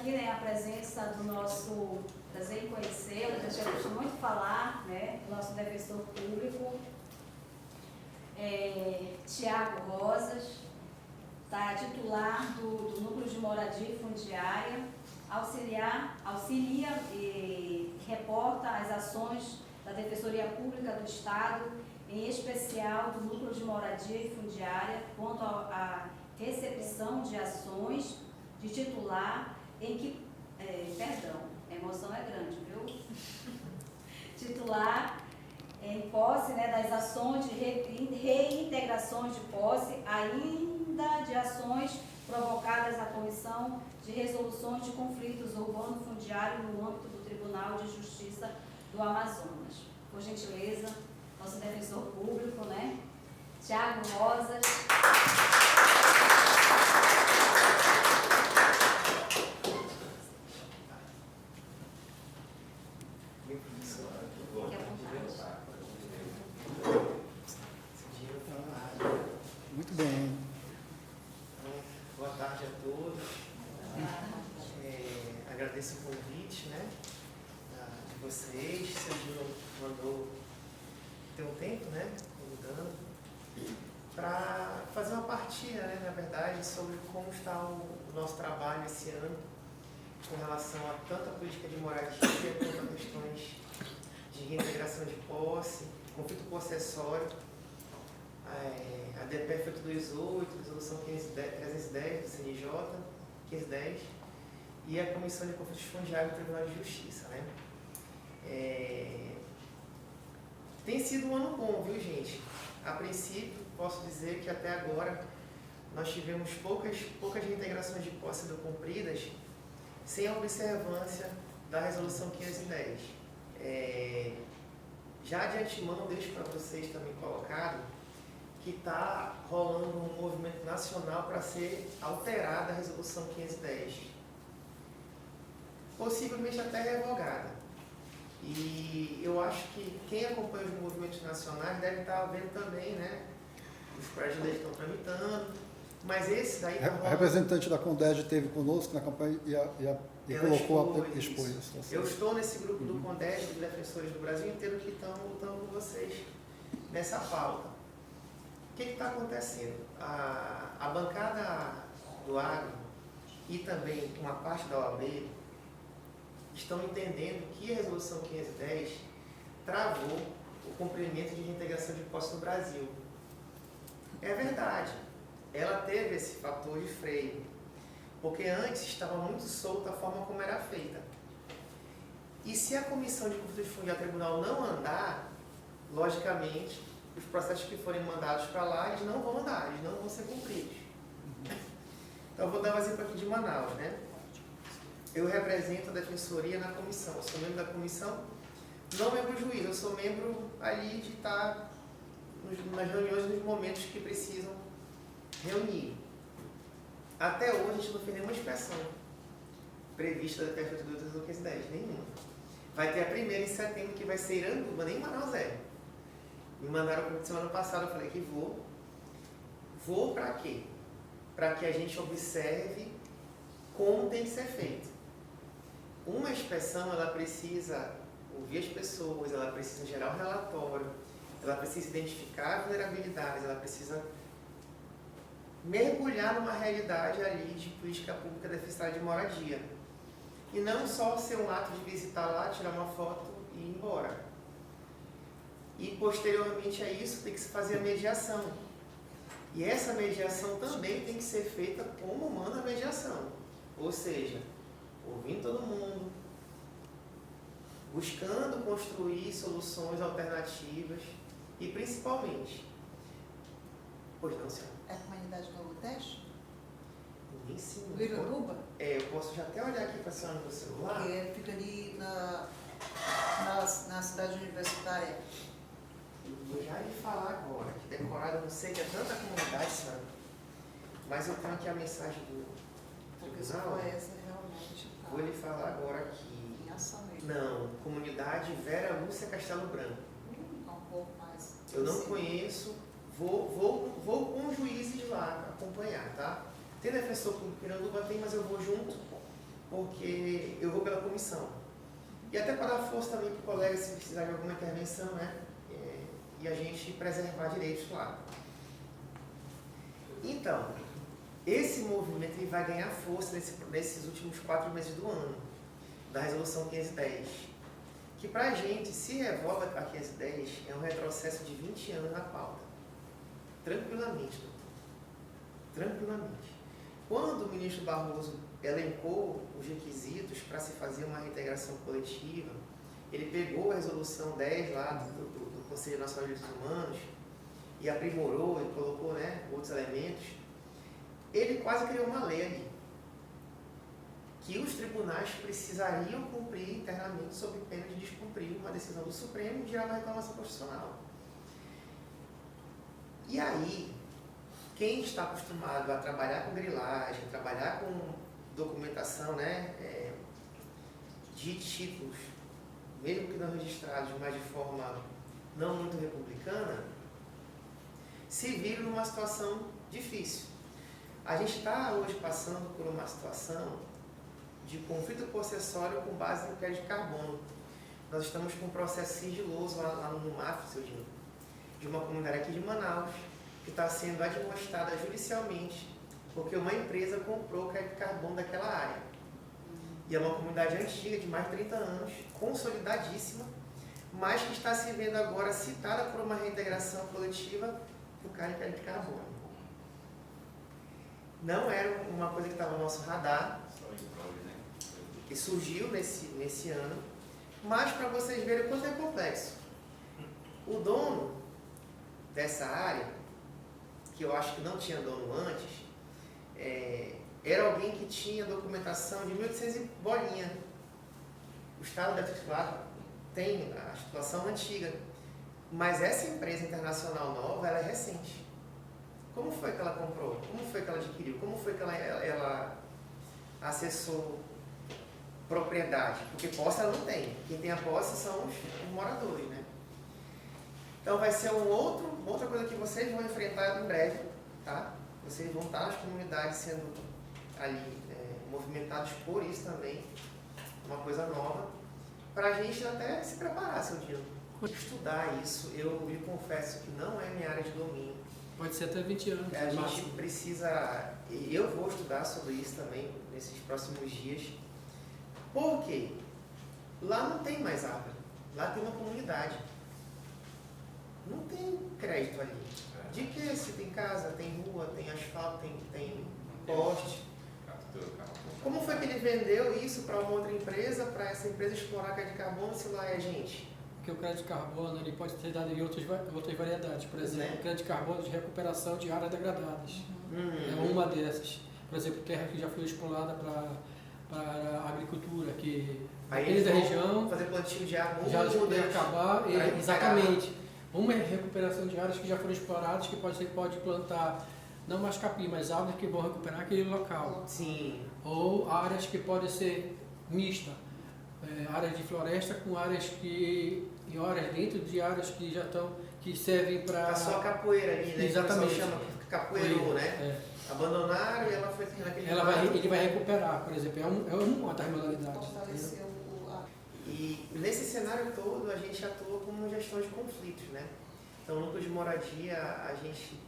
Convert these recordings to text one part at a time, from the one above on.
aqui, né, a presença do nosso, prazer em conhecê-lo, a gente já gostou muito de falar, né, do nosso defensor público, Tiago Rosas, tá, titular do Núcleo de Moradia e Fundiária, auxilia e reporta as ações da Defensoria Pública do Estado, em especial do Núcleo de Moradia e Fundiária, quanto à recepção de ações de titular em que, perdão, a emoção é grande, viu? Titular em posse, né, das ações de reintegrações de posse, ainda de ações provocadas à Comissão de Resoluções de Conflitos Urbano-Fundiário no âmbito do Tribunal de Justiça do Amazonas. Por gentileza, nosso defensor público, né, Tiago Rosas. Muito bem. Boa tarde a todos. Agradeço o convite, né, de vocês. Sergio mandou ter um tempo, né, convidando, para fazer uma partilha, né, na verdade, sobre como está o nosso trabalho esse ano com relação a tanto a política de moradia quanto a questões de reintegração de posse, conflito possessório. A DPF 828, Resolução 310 do CNJ, 510, e a Comissão de Conflitos Fundiários do Tribunal de Justiça, né? Tem sido um ano bom, viu, gente? A princípio, posso dizer que até agora nós tivemos poucas reintegrações de posse cumpridas sem a observância da Resolução 510. Já de antemão, deixo para vocês também colocado que está rolando um movimento nacional para ser alterada a Resolução 510, possivelmente até revogada. E eu acho que quem acompanha os movimentos nacionais deve estar vendo também, né? Os projetos de lei estão tramitando, mas esse daí está rolando. A representante da Conded esteve conosco na campanha e colocou a expor a situação. Eu estou nesse grupo do Conded, de defensores do Brasil inteiro, que estão lutando com vocês nessa pauta. O que está acontecendo? A bancada do agro e também uma parte da OAB estão entendendo que a Resolução 510 travou o cumprimento de reintegração de posse no Brasil. É verdade, ela teve esse fator de freio, porque antes estava muito solta a forma como era feita. E se a Comissão de Conflitos Fundiários do Tribunal não andar, logicamente, os processos que forem mandados para lá, eles não vão andar, eles não vão ser cumpridos. Então, eu vou dar um exemplo aqui de Manaus, né? Eu represento a Defensoria na comissão, eu sou membro da comissão, não membro juiz, eu sou membro ali de estar nas reuniões, nos momentos que precisam reunir. Até hoje, a gente não fez nenhuma inspeção prevista da DPF 828 nenhuma. Vai ter a primeira em setembro, que vai ser Iranduba, nem Manaus é. Me mandaram semana passada, eu falei que vou. Vou para quê? Para que a gente observe como tem que ser feito. Uma inspeção, ela precisa ouvir as pessoas, ela precisa gerar um relatório, ela precisa identificar vulnerabilidades, ela precisa mergulhar numa realidade ali de política pública deficitária de moradia. E não só ser um ato de visitar lá, tirar uma foto e ir embora. E, posteriormente a isso, tem que se fazer a mediação. E essa mediação também tem que ser feita como manda a mediação. Ou seja, ouvindo todo mundo, buscando construir soluções alternativas e, principalmente... Pois não, senhora? É a comunidade Novo Teste? Nem sim. Do Iranduba? Eu posso já até olhar aqui para a senhora no celular. Porque fica ali na cidade universitária. Eu vou já lhe falar agora, que decorado eu não sei que é tanta comunidade, senhora. Mas eu tenho aqui a mensagem do Porque se tribunal. for essa, realmente está Vou lhe falar agora aqui. em ação mesmo. Não, comunidade Vera Lúcia Castelo Branco. Um pouco mais. Eu não Sim. conheço, vou com os juízes lá acompanhar, tá? Tem defensor público em Iranduba, tem, mas eu vou junto, porque eu vou pela comissão. E até para dar força também para o colega se precisar de alguma intervenção, né? E a gente preservar direitos lá. Então, esse movimento ele vai ganhar força nesses últimos 4 meses do ano, da Resolução 510, que para a gente, se revoga a 510, é um retrocesso de 20 anos na pauta. Tranquilamente, doutor. Tranquilamente. Quando o ministro Barroso elencou os requisitos para se fazer uma reintegração coletiva, ele pegou a Resolução 10 lá do Conselho Nacional de Direitos Humanos e aprimorou e colocou, né, outros elementos. Ele quase criou uma lei ali, que os tribunais precisariam cumprir internamente sob pena de descumprir uma decisão do Supremo e gerar uma reclamação constitucional. E aí, quem está acostumado a trabalhar com grilagem, trabalhar com documentação, né, de títulos, mesmo que não registrados, mas de forma não muito republicana, se viram numa situação difícil. A gente está hoje passando por uma situação de conflito possessório com base no crédito de carbono. Nós estamos com um processo sigiloso lá no MAF, seu Dino, de uma comunidade aqui de Manaus, que está sendo admoestada judicialmente, porque uma empresa comprou o crédito de carbono daquela área. E é uma comunidade antiga, de mais de 30 anos, consolidadíssima, mas que está se vendo agora citada por uma reintegração coletiva do crédito de carbono. Não era uma coisa que estava no nosso radar, que surgiu nesse ano, mas para vocês verem o quanto é complexo. O dono dessa área, que eu acho que não tinha dono antes, era alguém que tinha documentação de 1800 e bolinha. O Estado deve falar, tem a situação antiga, mas essa empresa internacional nova, ela é recente. Como foi que ela comprou? Como foi que ela adquiriu? Como foi que ela acessou propriedade? Porque posse ela não tem. Quem tem a posse são os moradores, né? Então vai ser outra coisa que vocês vão enfrentar em breve, tá? Vocês vão estar nas comunidades sendo ali movimentados por isso também, uma coisa nova, para a gente até se preparar, seu Dino. Estudar isso, eu lhe confesso que não é minha área de domínio. Pode ser até 20 anos. A gente precisa, eu vou estudar sobre isso também nesses próximos dias. Por quê? Lá não tem mais árvore, lá tem uma comunidade. Não tem crédito ali. De que? Se tem casa, tem rua, tem asfalto, tem poste. Como foi que ele vendeu isso para uma outra empresa, para essa empresa explorar a crédito de carbono, se lá é gente? Porque o crédito de carbono ele pode ser dado em outras variedades. Por exemplo, Né? o crédito de carbono de recuperação de áreas degradadas. É uma dessas. Por exemplo, terra que já foi explorada para a agricultura, que Aí depende eles da vão região fazer plantio de árvores. já poder acabar. pra recuperar. Exatamente. Uma é recuperação de áreas que já foram exploradas, que pode plantar não mais capim, mas árvores que vão recuperar aquele local. Sim. Ou áreas que podem ser mistas, áreas de floresta com áreas dentro de áreas que já estão, que servem para... Tá só a capoeira ali, né? Exatamente. Que o pessoal chama capoeirou, né? Abandonaram e ela foi naquele Ele vai recuperar, por exemplo, é uma das modalidades. Fortaleceu E nesse cenário todo a gente atua como gestão de conflitos, né? Então, no núcleo de moradia, a gente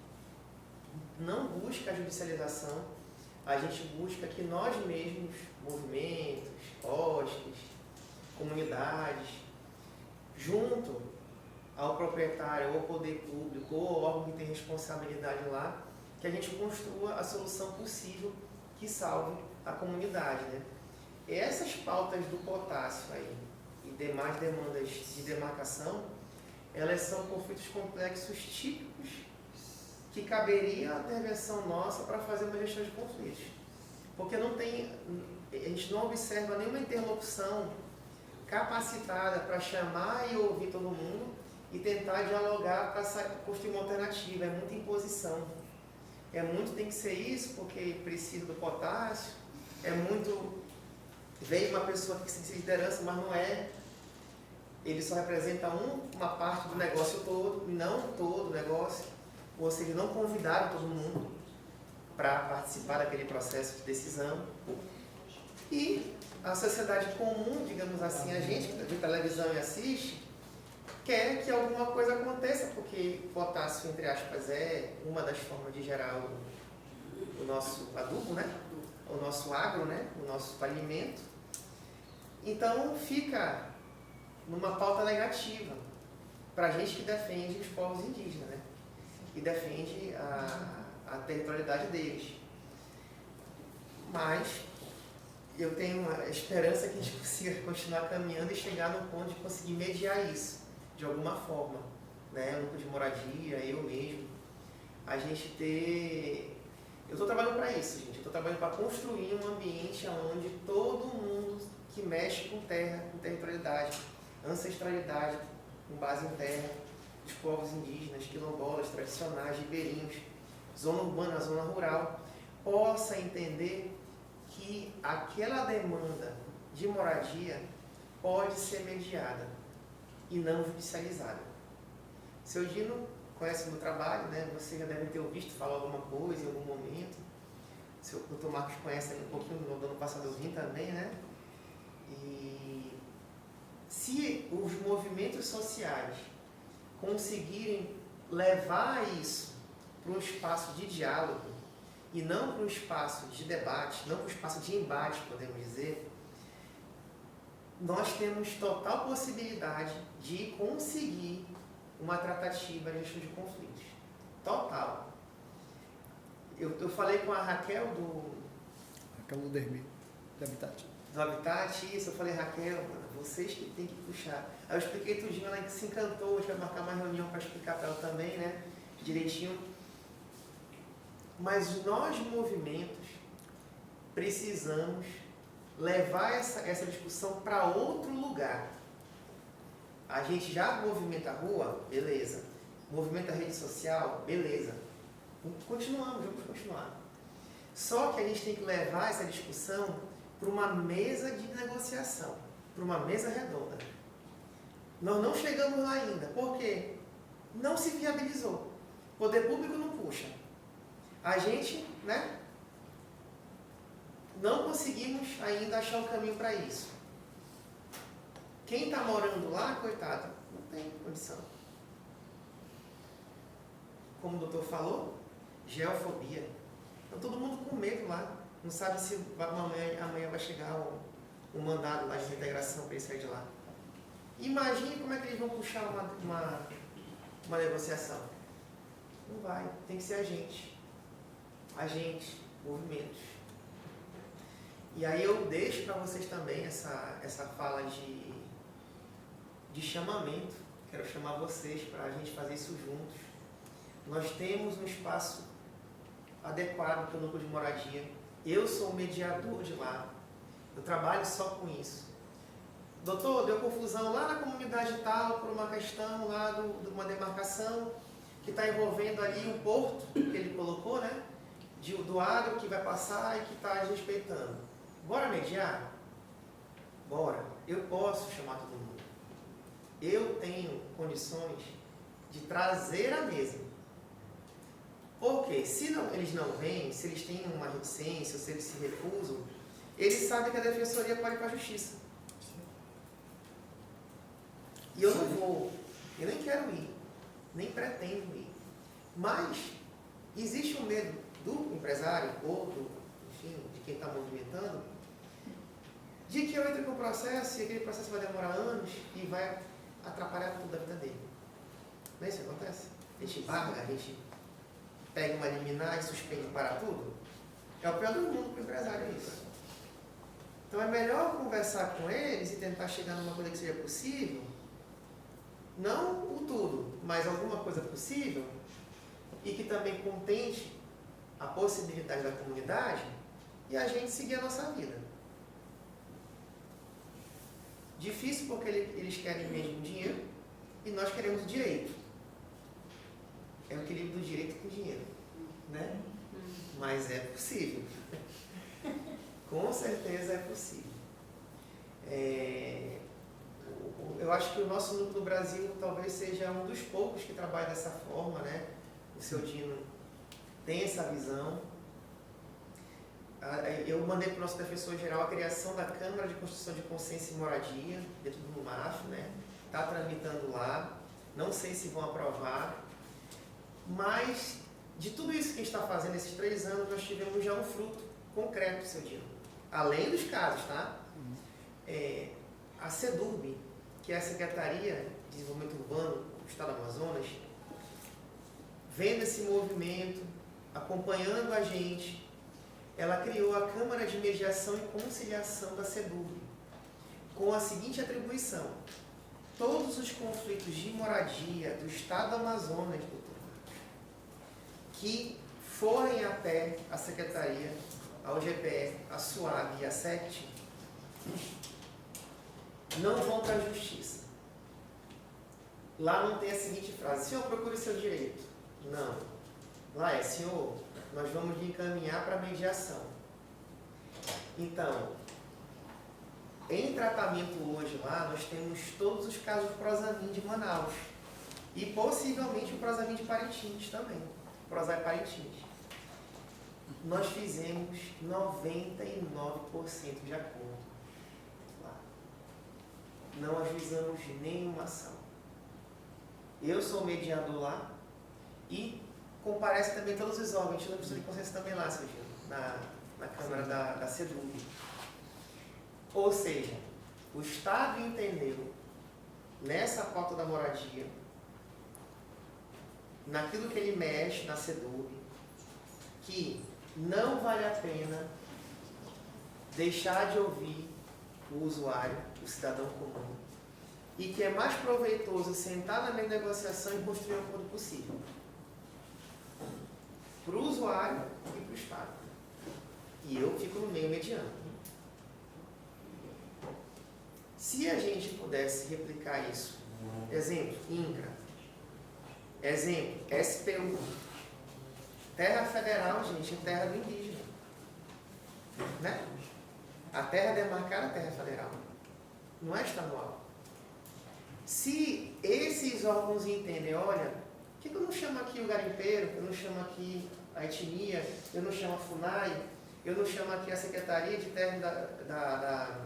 não busca a judicialização, a gente busca que nós mesmos, movimentos, OSCs, comunidades, junto ao proprietário, ou ao poder público, ou ao órgão que tem responsabilidade lá, que a gente construa a solução possível que salve a comunidade, né? E essas pautas do potássio aí e demais demandas de demarcação, elas são conflitos complexos típicos que caberia a intervenção nossa para fazer uma gestão de conflitos. Porque a gente não observa nenhuma interlocução capacitada para chamar e ouvir todo mundo e tentar dialogar para construir uma alternativa. É muita imposição. Tem que ser isso porque precisa do potássio, veio uma pessoa que se diz liderança, mas não é. Ele só representa uma parte do negócio todo, não todo o negócio. Ou seja, não convidaram todo mundo para participar daquele processo de decisão. E a sociedade comum, digamos assim, a gente que vê televisão e assiste, quer que alguma coisa aconteça, porque potássio, entre aspas, é uma das formas de gerar o nosso adubo, né? O nosso agro, né? O nosso alimento. Então fica numa pauta negativa para a gente que defende os povos indígenas, né? E defende a territorialidade deles. Mas eu tenho uma esperança que a gente consiga continuar caminhando e chegar no ponto de conseguir mediar isso, de alguma forma. Né? O núcleo de moradia, eu mesmo. A gente ter... Eu estou trabalhando para isso, gente. Eu estou trabalhando para construir um ambiente onde todo mundo que mexe com terra, com territorialidade, ancestralidade, com base em terra, os povos indígenas, quilombolas, tradicionais, ribeirinhos, zona urbana, zona rural, possa entender que aquela demanda de moradia pode ser mediada e não judicializada. Seu Dino conhece o meu trabalho, né? Você já deve ter ouvido falar alguma coisa em algum momento. O seu Dr. Marcos conhece um pouquinho, no ano passado eu vim também, né? E se os movimentos sociais conseguirem levar isso para um espaço de diálogo e não para um espaço de debate, não para um espaço de embate, podemos dizer, nós temos total possibilidade de conseguir uma tratativa de gestão de conflitos. Total. Eu falei com a Raquel Aquela Dermi, de Habitat. do Habitat, isso, eu falei, Raquel, mano, vocês que tem que puxar. Aí eu expliquei tudinho, ela se encantou, a gente vai marcar uma reunião para explicar para ela também, né, direitinho. Mas nós, movimentos, precisamos levar essa discussão para outro lugar. A gente já movimenta a rua? Beleza. Movimenta a rede social? Beleza. Continuamos, vamos continuar. Só que a gente tem que levar essa discussão para uma mesa de negociação, para uma mesa redonda. Nós não chegamos lá ainda. Por quê? Não se viabilizou. O poder público não puxa. A gente, né, não conseguimos ainda achar um caminho para isso. Quem está morando lá, coitado, não tem condição. Como o doutor falou, geofobia. Então todo mundo com medo lá. Não sabe se amanhã vai chegar um mandado lá de integração para ele sair de lá. Imagine como é que eles vão puxar uma negociação. Não vai, tem que ser a gente. Agentes, movimentos. E aí eu deixo para vocês também essa fala de chamamento. Quero chamar vocês para a gente fazer isso juntos. Nós temos um espaço adequado para o núcleo de moradia. Eu sou o mediador de lá. Eu trabalho só com isso. Doutor, deu confusão lá na comunidade tal por uma questão lá de uma demarcação que está envolvendo ali um porto que ele colocou, né? Do agro que vai passar e que está desrespeitando. Bora mediar? Bora. Eu posso chamar todo mundo. Eu tenho condições de trazer à mesa. Porque se eles não vêm, se eles têm uma reticência, ou se eles se recusam, eles sabem que a defensoria pode ir para a justiça. E eu não vou, eu nem quero ir, nem pretendo ir. Mas existe um medo do empresário ou enfim, de quem está movimentando, de que eu entre com o processo e aquele processo vai demorar anos e vai atrapalhar tudo a vida dele. Não é isso que acontece? A gente embarga, a gente pega uma liminar e suspende para tudo. É o pior do mundo para o empresário isso. Então é melhor conversar com eles e tentar chegar numa coisa que seja possível, não o tudo, mas alguma coisa possível e que também contente a possibilidade da comunidade e a gente seguir a nossa vida. Difícil porque eles querem mesmo dinheiro e nós queremos o direito. É o equilíbrio do direito com o dinheiro, né? Mas é possível. Com certeza é possível. Eu acho que o nosso núcleo do Brasil talvez seja um dos poucos que trabalha dessa forma, né? O seu Dino tem essa visão. eu mandei para o nosso defensor geral a criação da Câmara de Construção de Consciência e Moradia, dentro do MAF, né? Está tramitando lá, não sei se vão aprovar, mas de tudo isso que a gente está fazendo nesses 3 anos, nós tivemos já um fruto concreto, seu Dino. Além dos casos, tá? A SEDURB, que é a Secretaria de Desenvolvimento Urbano do Estado do Amazonas, vendo esse movimento, acompanhando a gente, ela criou a Câmara de Mediação e Conciliação da SEDURB, com a seguinte atribuição: todos os conflitos de moradia do Estado do Amazonas, doutor Marcos, que forem até a Secretaria, a OGPE, a SUAB e a SECT, não vão para a Justiça. Lá não tem a seguinte frase: senhor, procure seu direito. Não. Lá é: senhor, nós vamos lhe encaminhar para a mediação. Então, em tratamento hoje lá, nós temos todos os casos do Prosamin de Manaus. E possivelmente o Prosamin de Parintins também. Prosai Parintins. Nós fizemos 99% de acordo lá. Não ajuizamos nenhuma ação. Eu sou mediador lá e comparece também todos os órgãos. A gente não precisa de consciência também lá, seu Gino, na Câmara da SEDURB. Ou seja, o Estado entendeu, nessa pauta da moradia, naquilo que ele mexe na SEDURB, que não vale a pena deixar de ouvir o usuário, o cidadão comum, e que é mais proveitoso sentar na mesma negociação e construir um acordo possível. Para o usuário e para o Estado. E eu fico no meio mediano. Se a gente pudesse replicar isso, exemplo, INCRA, exemplo, SPU, terra federal, gente, é terra do indígena. Né? A terra demarcada é terra federal, não é estadual. Se esses órgãos entendem, olha, por que eu não chamo aqui o garimpeiro, eu não chamo aqui a etnia, eu não chamo a FUNAI, eu não chamo aqui a Secretaria de Terra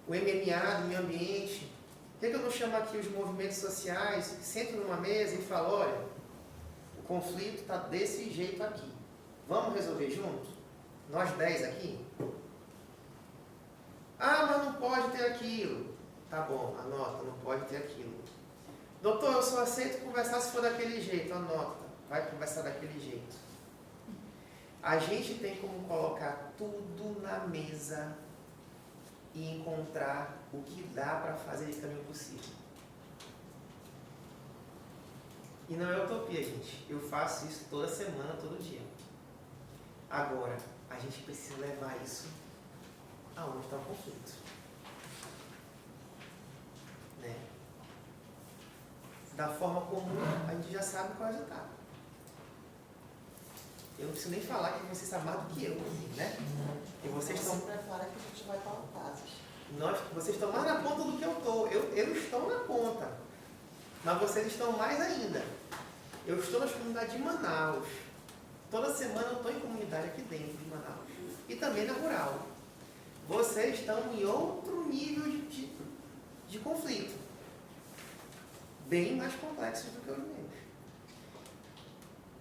o MMA do Meio Ambiente, por que eu não chamo aqui os movimentos sociais, sentam numa mesa e falam, olha, o conflito está desse jeito aqui, vamos resolver juntos? Nós 10 aqui? Ah, mas não pode ter aquilo. Tá bom, anota, não pode ter aquilo. Doutor, eu só aceito conversar se for daquele jeito. Anota, vai conversar daquele jeito. A gente tem como colocar tudo na mesa e encontrar o que dá para fazer de caminho possível. E não é utopia, gente. Eu faço isso toda semana, todo dia. Agora, a gente precisa levar isso aonde está o conflito. Né? Da forma comum, a gente já sabe qual é o resultado. Eu não preciso nem falar que vocês sabem mais do que eu, né? E vocês estão... Você prepara que a gente vai para Altazes. Vocês estão mais na ponta do que eu estou. Eu estou na ponta. Mas vocês estão mais ainda. Eu estou nas comunidades de Manaus. Toda semana eu estou em comunidade aqui dentro de Manaus. E também na rural. Vocês estão em outro nível de conflito. Bem mais complexo do que os meus.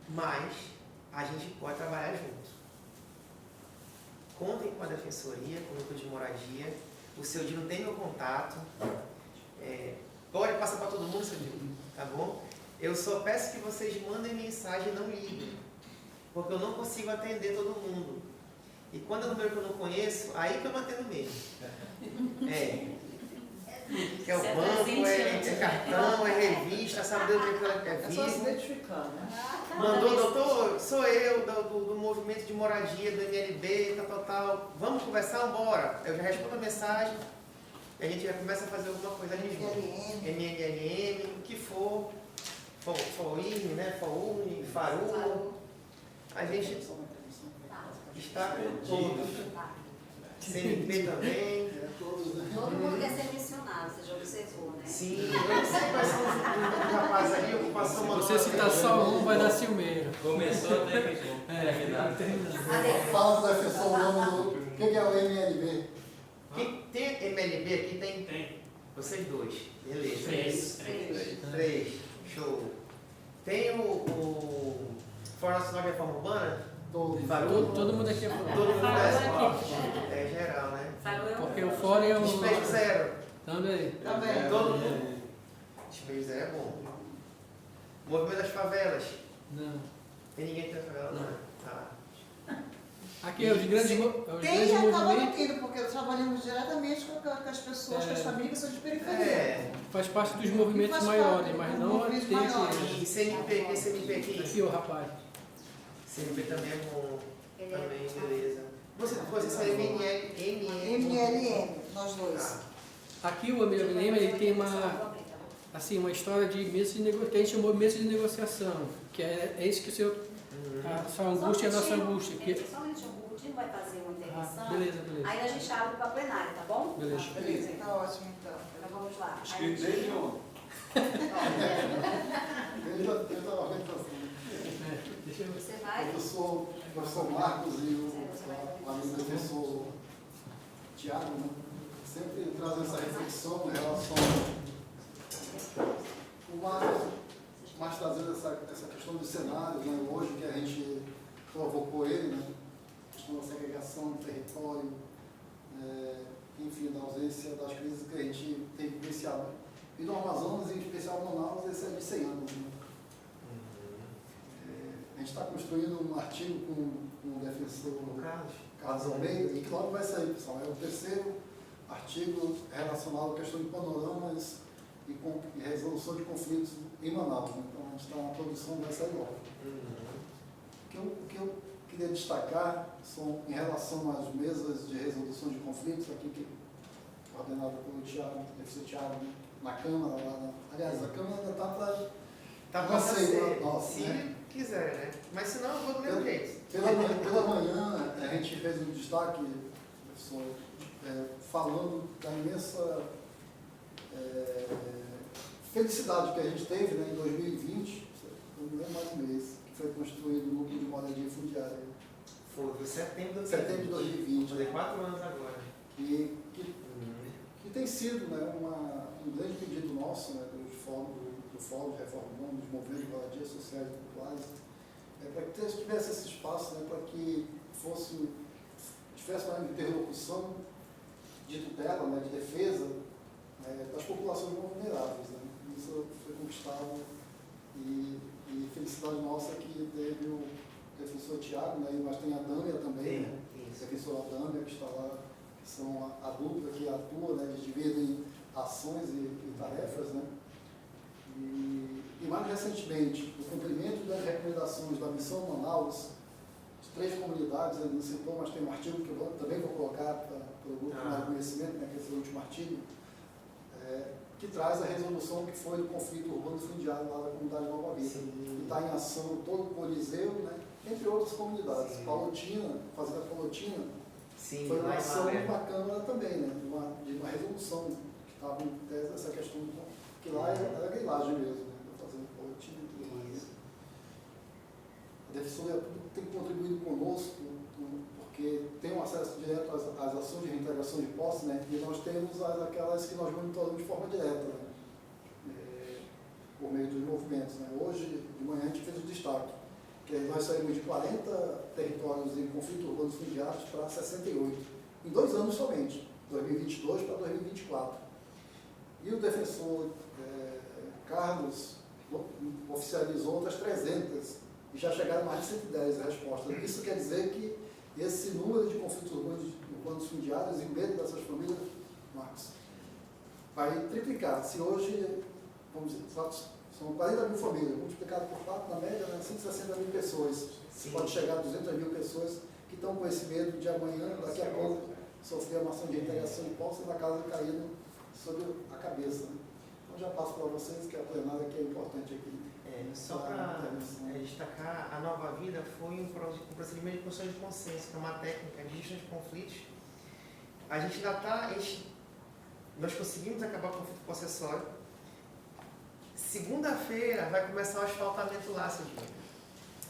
Mas a gente pode trabalhar junto. Contem com a Defensoria, com o Núcleo de Moradia. O seu Dino tem meu contato. Pode passar para todo mundo, seu Dino, tá bom? Eu só peço que vocês mandem mensagem e não liguem. Porque eu não consigo atender todo mundo. E quando é um número que eu não conheço, aí que eu mantenho mesmo. Que é o banco, é cartão, é revista, sabe Deus o que é É só se vivo. identificando, né? Mandou, doutor, sou eu, do movimento de moradia, do MLB, tal. Vamos conversar? Bora. Eu já respondo a mensagem e a gente já começa a fazer alguma coisa ali junto. MLM, o que for. FOIRN, né? FOURN, FARU. A gente está com todos. CNP também. É, todos, né? Todo mundo quer ser missionário, você já observou, né? Sim, eu não sei quais são os rapazes ali, ocupação Se manual. você citar só um, vai dar ciumeiro. Começou até que terminar. Fala do defensor o nome do. O que é o MLB? Quem tem MLB aqui tem? Tem. Vocês dois. Beleza. Três. Três. Show. Tem o Fórum Nacional de Reforma Urbana? Todos. Todo mundo aqui é Todo fora. mundo conhece? É geral, né? Falou eu. Porque o fora é o. Despejo zero. Também. Também. Todo mundo. Despejo zero é bom. Movimento das favelas. Não. Tem ninguém que tem favela? Não. Tá. Aqui é os grandes, os Tem grandes e acaba não movimentos. tendo, porque trabalhamos diretamente com as pessoas, com as famílias que são de periferia. É. Faz parte dos movimentos Faz maiores, parte mas dos não movimentos tem maiores. que. E CNP, quem é CNP aqui? Aqui, o rapaz. CNP também é bom. Ele é- Também, beleza. Vocês são MLM. MLM, nós dois. Tá. Aqui o MLM ele tem uma história de mesa de negociação, que a gente chamou de mesa de negociação, que é isso que o senhor, a sua angústia é a nossa angústia. Só um minutinho, o Gutinho vai fazer uma intervenção. Beleza. Aí a gente abre para plenária, tá bom? Beleza. Beleza, tá ótimo então. Então vamos lá. Acho que desde ontem. Desde a organização. Deixa eu ver. Você vai? O professor Marcos e o amigo defensor Tiago, né, sempre trazem essa reflexão em relação mais trazendo essa questão dos cenários, né, hoje que a gente provocou ele, né, a questão da segregação do território, enfim, da ausência das crises que a gente tem vivenciado. E no Amazonas, em especial no Manaus, esse é de 100 anos. Né? A gente está construindo um artigo com o defensor Carlos Almeida, e que logo vai sair, pessoal. É o terceiro artigo relacionado à questão de panoramas e resolução de conflitos em Manaus. Né? Então, a gente está na produção, vai sair logo. O que eu queria destacar são, em relação às mesas de resolução de conflitos, aqui que coordenada pelo Tiago, defensor Tiago, na Câmara, aliás, a Câmara ainda está para... Tá Não pra sei, ser, nossa, se né? quiser, né? Mas se não, eu vou do mesmo jeito. Pela manhã, a gente fez um destaque, professor, falando da imensa felicidade que a gente teve, né, em 2020, eu não lembro mais um mês, que foi construído o núcleo de moradia fundiária. Foi setembro Setembro de 2020. Fazer 4 anos agora. Que tem sido, né, um grande pedido nosso, né, do Fórum de Reforma Urbana, dos movimentos de moradia sociais e populares, para que tivesse esse espaço, né, para que tivesse uma interlocução de tutela, né, de defesa das populações vulneráveis. Né. Isso foi conquistado e felicidade nossa que teve o defensor Tiago, né, mas tem a Dâmia também, né, a defensora Dâmia que está lá, que são a dupla que atua, né, eles dividem ações e tarefas, né. E mais recentemente, o cumprimento das recomendações da Missão Manaus, de 3 comunidades, ele não citou, mas tem um artigo que eu também vou colocar para o grupo de mais conhecimento, né, que é esse último artigo, que traz a resolução que foi do conflito urbano fundiário lá da comunidade Nova Vida. Que está em ação todo o Coliseu, né, entre outras comunidades. Sim. Palotina, Fazenda Palotina, Sim, foi uma ação né? na Câmara também, né, de uma resolução que estava em tese essa questão que lá era grilagem mesmo, né, da Fazenda Palotina e tudo mais. A defensoria tem contribuído conosco, porque tem um acesso direto às ações de reintegração de posse, né, e nós temos aquelas que nós monitoramos de forma direta, né, por meio dos movimentos. Né. Hoje, de manhã, a gente fez o destaque, que nós saímos de 40 territórios em conflito urbano fundiários para 68, em 2 anos somente, 2022 para 2024. E o defensor Carlos oficializou outras 300 e já chegaram mais de 110 respostas. Isso quer dizer que esse número de conflitos urbanos fundiários, em meio dessas famílias, Marcos, vai triplicar. Se hoje, vamos dizer, são 40 mil famílias, multiplicado por 4, na média, né, 160 mil pessoas. Sim. Pode chegar a 200 mil pessoas que estão com esse medo de amanhã, daqui a pouco, sofrer uma ação de reintegração de posse na casa caindo sobre a cabeça. Né? Então já passo para vocês que a plenária aqui é importante aqui. Só para destacar, a Nova Vida foi um procedimento de construção de consenso, que é uma técnica de gestão de conflitos a gente ainda está... Nós conseguimos acabar com o conflito possessório. Segunda-feira vai começar o asfaltamento lá, seu Júnior.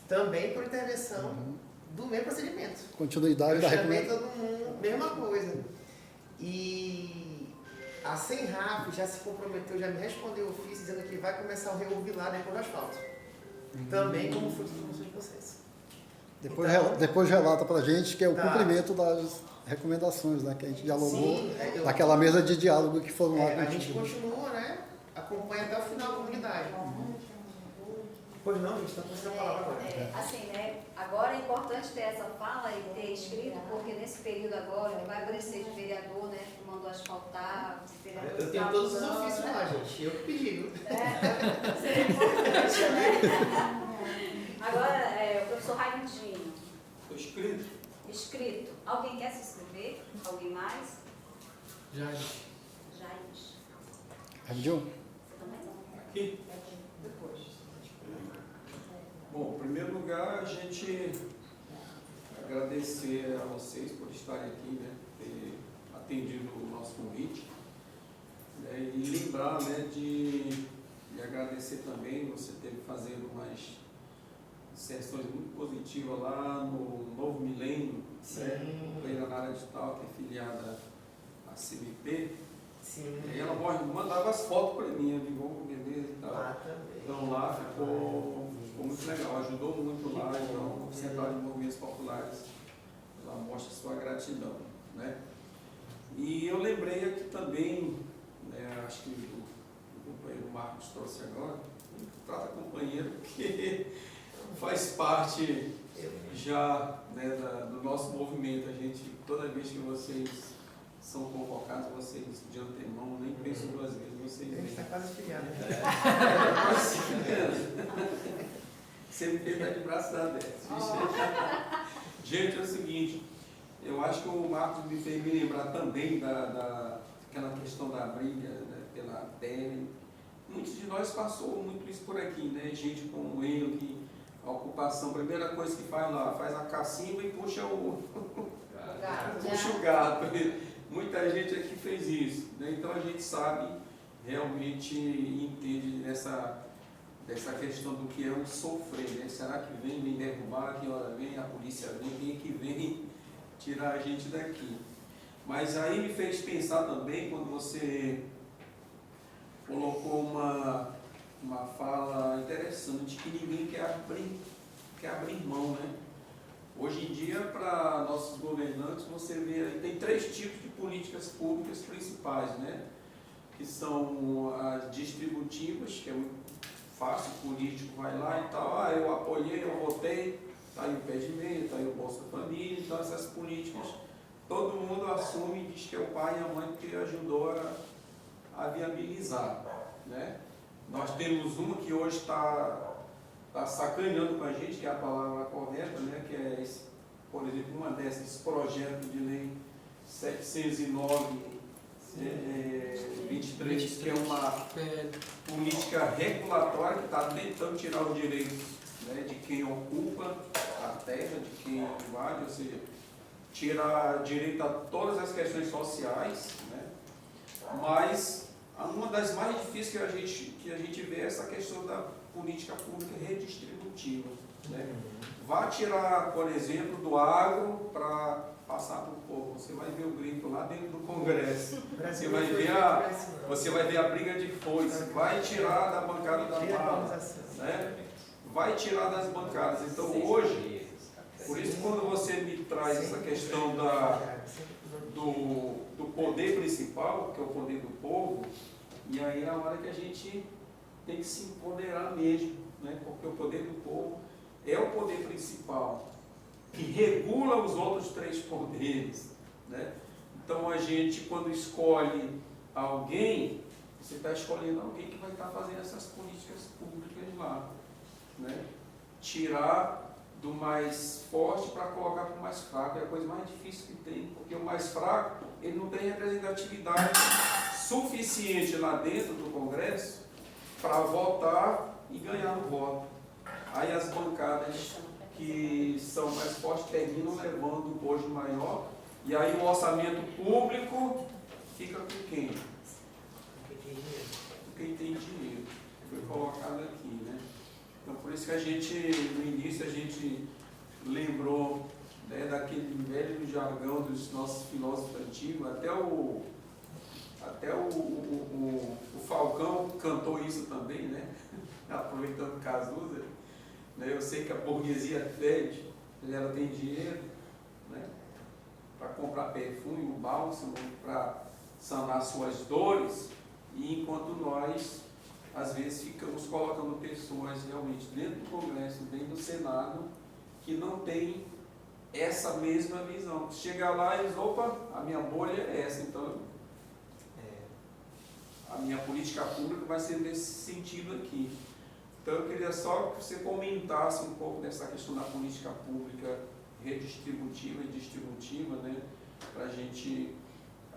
Também por intervenção do mesmo procedimento. Continuidade Eu da chamei recomendação. todo mundo, mesma coisa. E a Senrap já se comprometeu, já me respondeu o ofício dizendo que vai começar o reouvir lá depois do asfalto. Também como fruto do conselho de vocês. Depois relata para a gente que é o Tá. cumprimento das recomendações, né, que a gente dialogou Sim, naquela mesa de diálogo que foram lá a contigo. gente continua, né? Acompanha até o final a comunidade. Pois não, gente, está com essa palavra agora. Assim, né? Agora é importante ter essa fala e ter escrito, porque nesse período agora vai aparecer de vereador, né? Que mandou asfaltar, de vereador. Eu tenho todos os ofícios lá, gente. Eu que pedi, viu? Seria importante, né? Agora, o professor Raimundinho. Escrito. Alguém quer se inscrever? Alguém mais? Jair. Jair. Rapidinho. Você também não? Aqui. Depois. Bom, em primeiro lugar, a gente agradecer a vocês por estarem aqui, né, ter atendido o nosso convite, né, e lembrar, né, de agradecer também, você teve fazendo umas sessões muito positivas lá no Novo Milênio, né, companheira na área digital, que é filiada à CBP. Sim. E ela mandava as fotos para mim, de bom, beleza e tal. Lá também. Então lá ficou muito legal, ajudou muito lá, então o Central de Movimentos Populares, ela mostra sua gratidão, né? E eu lembrei aqui também, né, acho que o companheiro Marcos trouxe agora, trata companheiro porque faz parte já, né, do nosso movimento. A gente, toda vez que vocês são convocados, vocês de antemão nem pensam duas vezes, vocês A gente está vêm. quase filiado. Sempre está de braços abertos. Gente, é o seguinte, eu acho que o Marcos me fez me lembrar também daquela questão da briga, né, pela terra. Muitos de nós passou muito isso por aqui, né? Gente como eu, que a ocupação, a primeira coisa que faz lá, faz a cacimba e puxa o gato. Muita gente aqui fez isso, né? Então a gente sabe, realmente entende dessa questão do que é o sofrer, né? Será que vem me derrubar, que hora vem, a polícia vem, quem é que vem tirar a gente daqui? Mas aí me fez pensar também, quando você colocou uma fala interessante, que ninguém quer abrir mão, né? Hoje em dia, para nossos governantes, você vê, tem 3 tipos de políticas públicas principais, né? Que são as distributivas, que é muito fácil, o político vai lá e tal, eu apoiei, eu votei, está aí o pé de meia, está aí o Bolsa Família, então essas políticas, todo mundo assume e diz que é o pai e a mãe que ajudou a viabilizar, né? Nós temos uma que hoje está sacaneando com a gente, que é a palavra correta, né? Que é, por exemplo, uma desses projetos de lei 709 23, que é uma política regulatória que está tentando tirar os direitos, né, de quem ocupa a terra, de quem invade, ou seja, tirar direito a todas as questões sociais, né? Mas uma das mais difíceis que a gente vê é essa questão da política pública redistributiva, né? Vá tirar, por exemplo, do agro para passar para o povo. Você vai ver o grito lá dentro do Congresso. Você vai ver a briga de foice. Vai tirar da bancada da bala, né? Vai tirar das bancadas. Então hoje, por isso quando você me traz essa questão do poder principal, que é o poder do povo, e aí é a hora que a gente tem que se empoderar mesmo, né? Porque o poder do povo é o poder principal, que regula os outros 3 poderes, né? Então a gente, quando escolhe alguém, você está escolhendo alguém que vai estar fazendo essas políticas públicas lá, né? Tirar do mais forte para colocar para o mais fraco é a coisa mais difícil que tem, porque o mais fraco, ele não tem representatividade suficiente lá dentro do Congresso para votar e ganhar no voto. Aí as bancadas que são mais fortes terminam levando o bojo maior E aí o orçamento público fica com quem? Porque tem dinheiro. Com quem tem dinheiro. Foi colocado aqui, né? Então por isso que a gente, no início, a gente lembrou, né, daquele velho jargão dos nossos filósofos antigos, até o Falcão cantou isso também, né? Aproveitando Cazuza, né? Eu sei que a burguesia pede, ela tem dinheiro, né, para comprar perfume, um bálsamo, para sanar suas dores, e enquanto nós, às vezes, ficamos colocando pessoas realmente dentro do Congresso, dentro do Senado, que não tem essa mesma visão. Chega lá e diz, opa, a minha bolha é essa, então a minha política pública vai ser nesse sentido aqui. Então eu queria só que você comentasse um pouco dessa questão da política pública redistributiva e distributiva, né, para a gente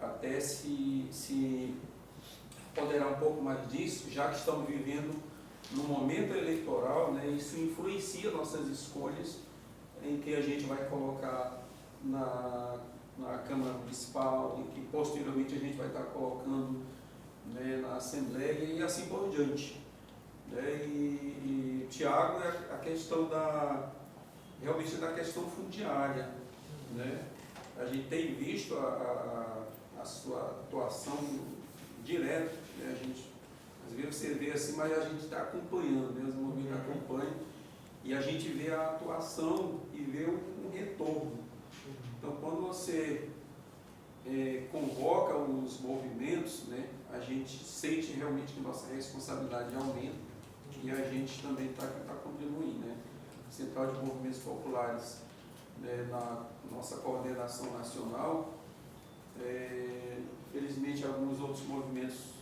até se empoderar um pouco mais disso, já que estamos vivendo no momento eleitoral, né, isso influencia nossas escolhas em que a gente vai colocar na Câmara Municipal, em que posteriormente a gente vai estar colocando, né, na Assembleia e assim por diante. Né? E Tiago, é a questão realmente da questão fundiária. Né? A gente tem visto a sua atuação direta, né? A gente, às vezes você vê assim, mas a gente está acompanhando, né? Os movimentos acompanham, e a gente vê a atuação e vê um retorno. Então, quando você convoca os movimentos, né, a gente sente realmente que nossa responsabilidade aumenta, e a gente também está aqui para contribuir. Né? Central de Movimentos Populares, né, na nossa coordenação nacional, felizmente alguns outros movimentos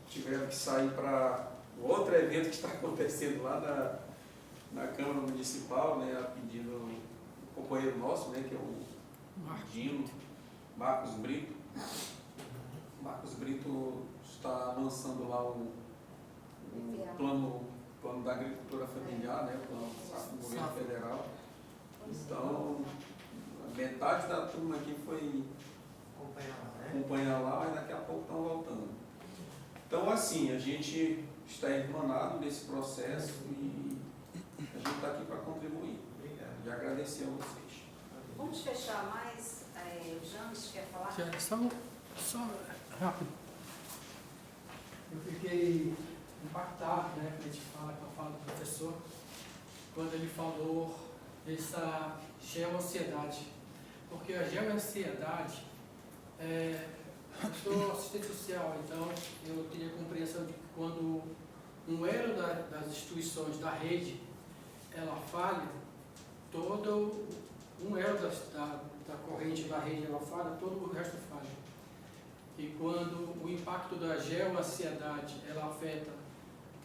tiveram que sair para outro evento que está acontecendo lá na Câmara Municipal, né, a pedido do companheiro nosso, né, que é o Dino, Marcos Brito. Marcos Brito está lançando lá o plano da agricultura familiar, né, o plano do governo federal. Então, metade da turma aqui foi acompanhar lá, mas daqui a pouco estão voltando. Então, assim, a gente está irmanado nesse processo e a gente está aqui para contribuir. Obrigado. E agradecer a vocês. Vamos fechar mais. O James quer falar? Já, só rápido. Eu fiquei impactado, né, quando a gente fala com a fala do professor, quando ele falou dessa geoansiedade. Porque a geoansiedade, eu sou assistente social, então eu tenho a compreensão de que quando um elo das instituições da rede, ela falha, todo um elo da corrente da rede ela falha, todo o resto falha. E quando o impacto da geoansiedade ela afeta,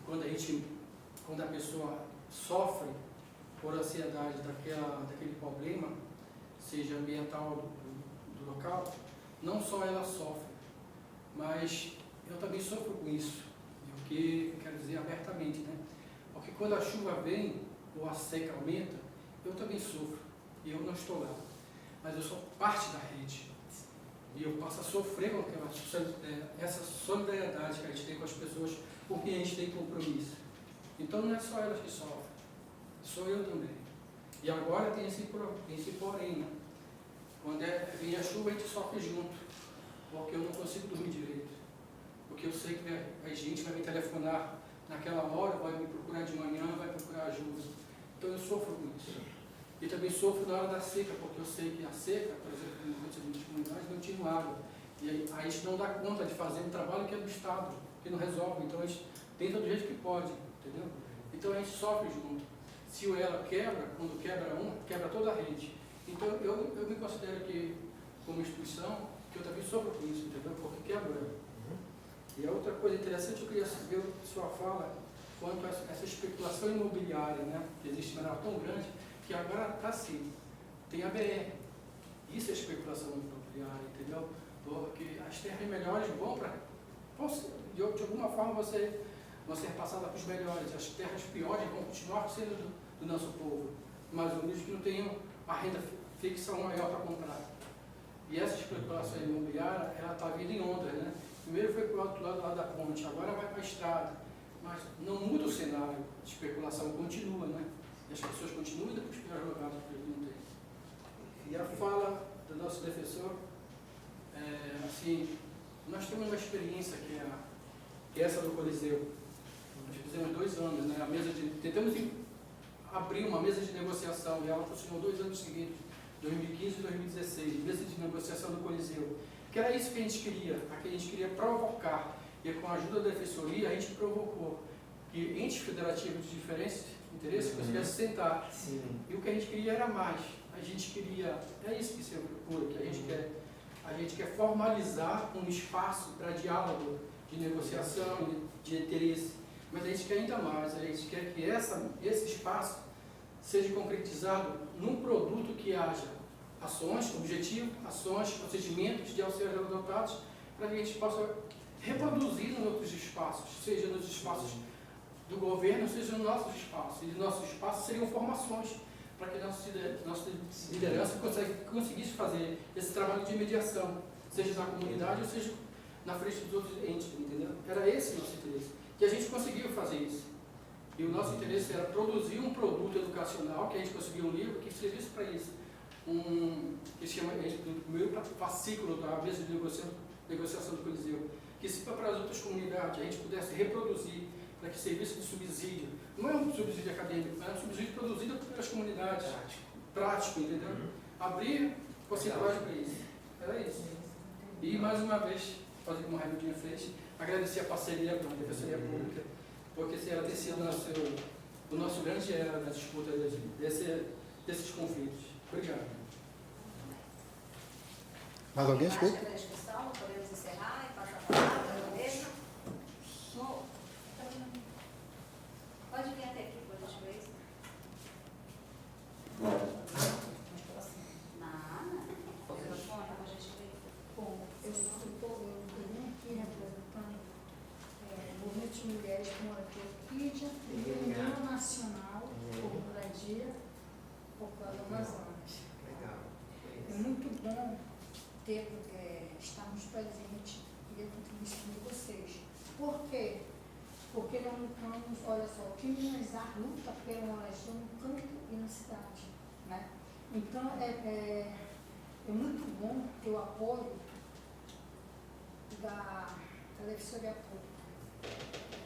quando a pessoa sofre por ansiedade daquele problema, seja ambiental do local, não só ela sofre, mas eu também sofro com isso, o que eu quero dizer abertamente, né? Porque quando a chuva vem ou a seca aumenta, eu também sofro, e eu não estou lá, mas eu sou parte da rede, e eu passo a sofrer com essa solidariedade que a gente tem com as pessoas com quem a gente tem compromisso. Então não é só elas que sofrem, sou eu também. E agora tem esse porém, né? Quando vem a chuva, a gente sofre junto, porque eu não consigo dormir direito. Porque eu sei que a gente vai me telefonar naquela hora, vai me procurar de manhã, vai procurar ajuda. Então eu sofro com isso. E também sofro na hora da seca, porque eu sei que a seca, por exemplo, em muitas comunidades não tinham água. E aí a gente não dá conta de fazer um trabalho que é do Estado, que não resolve. Então a gente tenta do jeito que pode, entendeu? Então a gente sofre junto. Se ela quebra, quando quebra uma, quebra toda a rede. Então eu me considero que, como instituição, que eu também sofro com isso, entendeu? Porque quebra ela. E a outra coisa interessante, eu queria saber a sua fala quanto a essa especulação imobiliária, né? Que existe de maneira tão grande, que agora está assim, tem a BR. Isso é especulação imobiliária, entendeu? Porque as terras melhores vão para... De alguma forma vão ser passadas para os melhores. As terras piores vão continuar sendo do nosso povo, mas os que não tenham a renda fixa maior para comprar. E essa especulação imobiliária, ela está vindo em ondas, né? Primeiro foi para o outro lado da ponte, agora vai para a estrada. Mas não muda o cenário, a especulação continua, né? E as pessoas continuam indo para os piores lugares que eles não têm. E a fala do nosso defensor, assim, nós temos uma experiência que é essa do Coliseu. Nós fizemos 2 anos, né? Tentamos abrir uma mesa de negociação e ela funcionou 2 anos seguidos, 2015 e 2016, mesa de negociação do Coliseu. Que era isso que a gente queria provocar. E com a ajuda da defensoria, a gente provocou que entes federativos de diferentes interesses conseguissem sentar. Sim. E o que a gente queria era mais. A gente queria, é isso que se procura, que a gente quer formalizar um espaço para diálogo, de negociação, de interesse. Mas a gente quer ainda mais, a gente quer que esse espaço seja concretizado num produto que haja ações, objetivo, ações, procedimentos de auxílio adotados, para que a gente possa reproduzir nos outros espaços, seja nos espaços do governo, seja nos nossos espaços. E nossos espaços seriam formações, para que a nossa liderança conseguisse fazer esse trabalho de mediação, seja na comunidade ou seja na frente dos outros entes, entendeu? Era esse o nosso interesse. E a gente conseguiu fazer isso. E o nosso interesse era produzir um produto educacional, que a gente conseguiu um livro que servisse para isso. Que chama, o meu fascículo da mesa de negociação do Coliseu, que sirva para as outras comunidades, a gente pudesse reproduzir, para que servisse de subsídio. Não é um subsídio acadêmico, é um subsídio produzido pelas comunidades. Prático, entendeu? Abrir porcentagem para isso. Era isso. E mais uma vez, fazer como a Raimundinha fez, agradecer a parceria com a Defensoria Pública, porque se ela tem sido o nosso grande era na disputa desses conflitos. Obrigado. Mais alguém? Acho Desculpa. que da discussão, podemos encerrar e passar a palavra na mesa. Pode vir até aqui, por gentileza. Nada. O microfone, por gentileza. Bom, eu vim aqui representando o movimento de mulheres que moram aqui, Orquídea, União Nacional por Moradia, Popular do Amazonas. Legal. É muito bom estarmos presentes e a contribuição de vocês. Por quê? Porque nós lutamos, olha só, o time Minasar luta pela moradia no campo e na cidade. Né? Então, é muito bom ter o apoio da Defensoria Pública.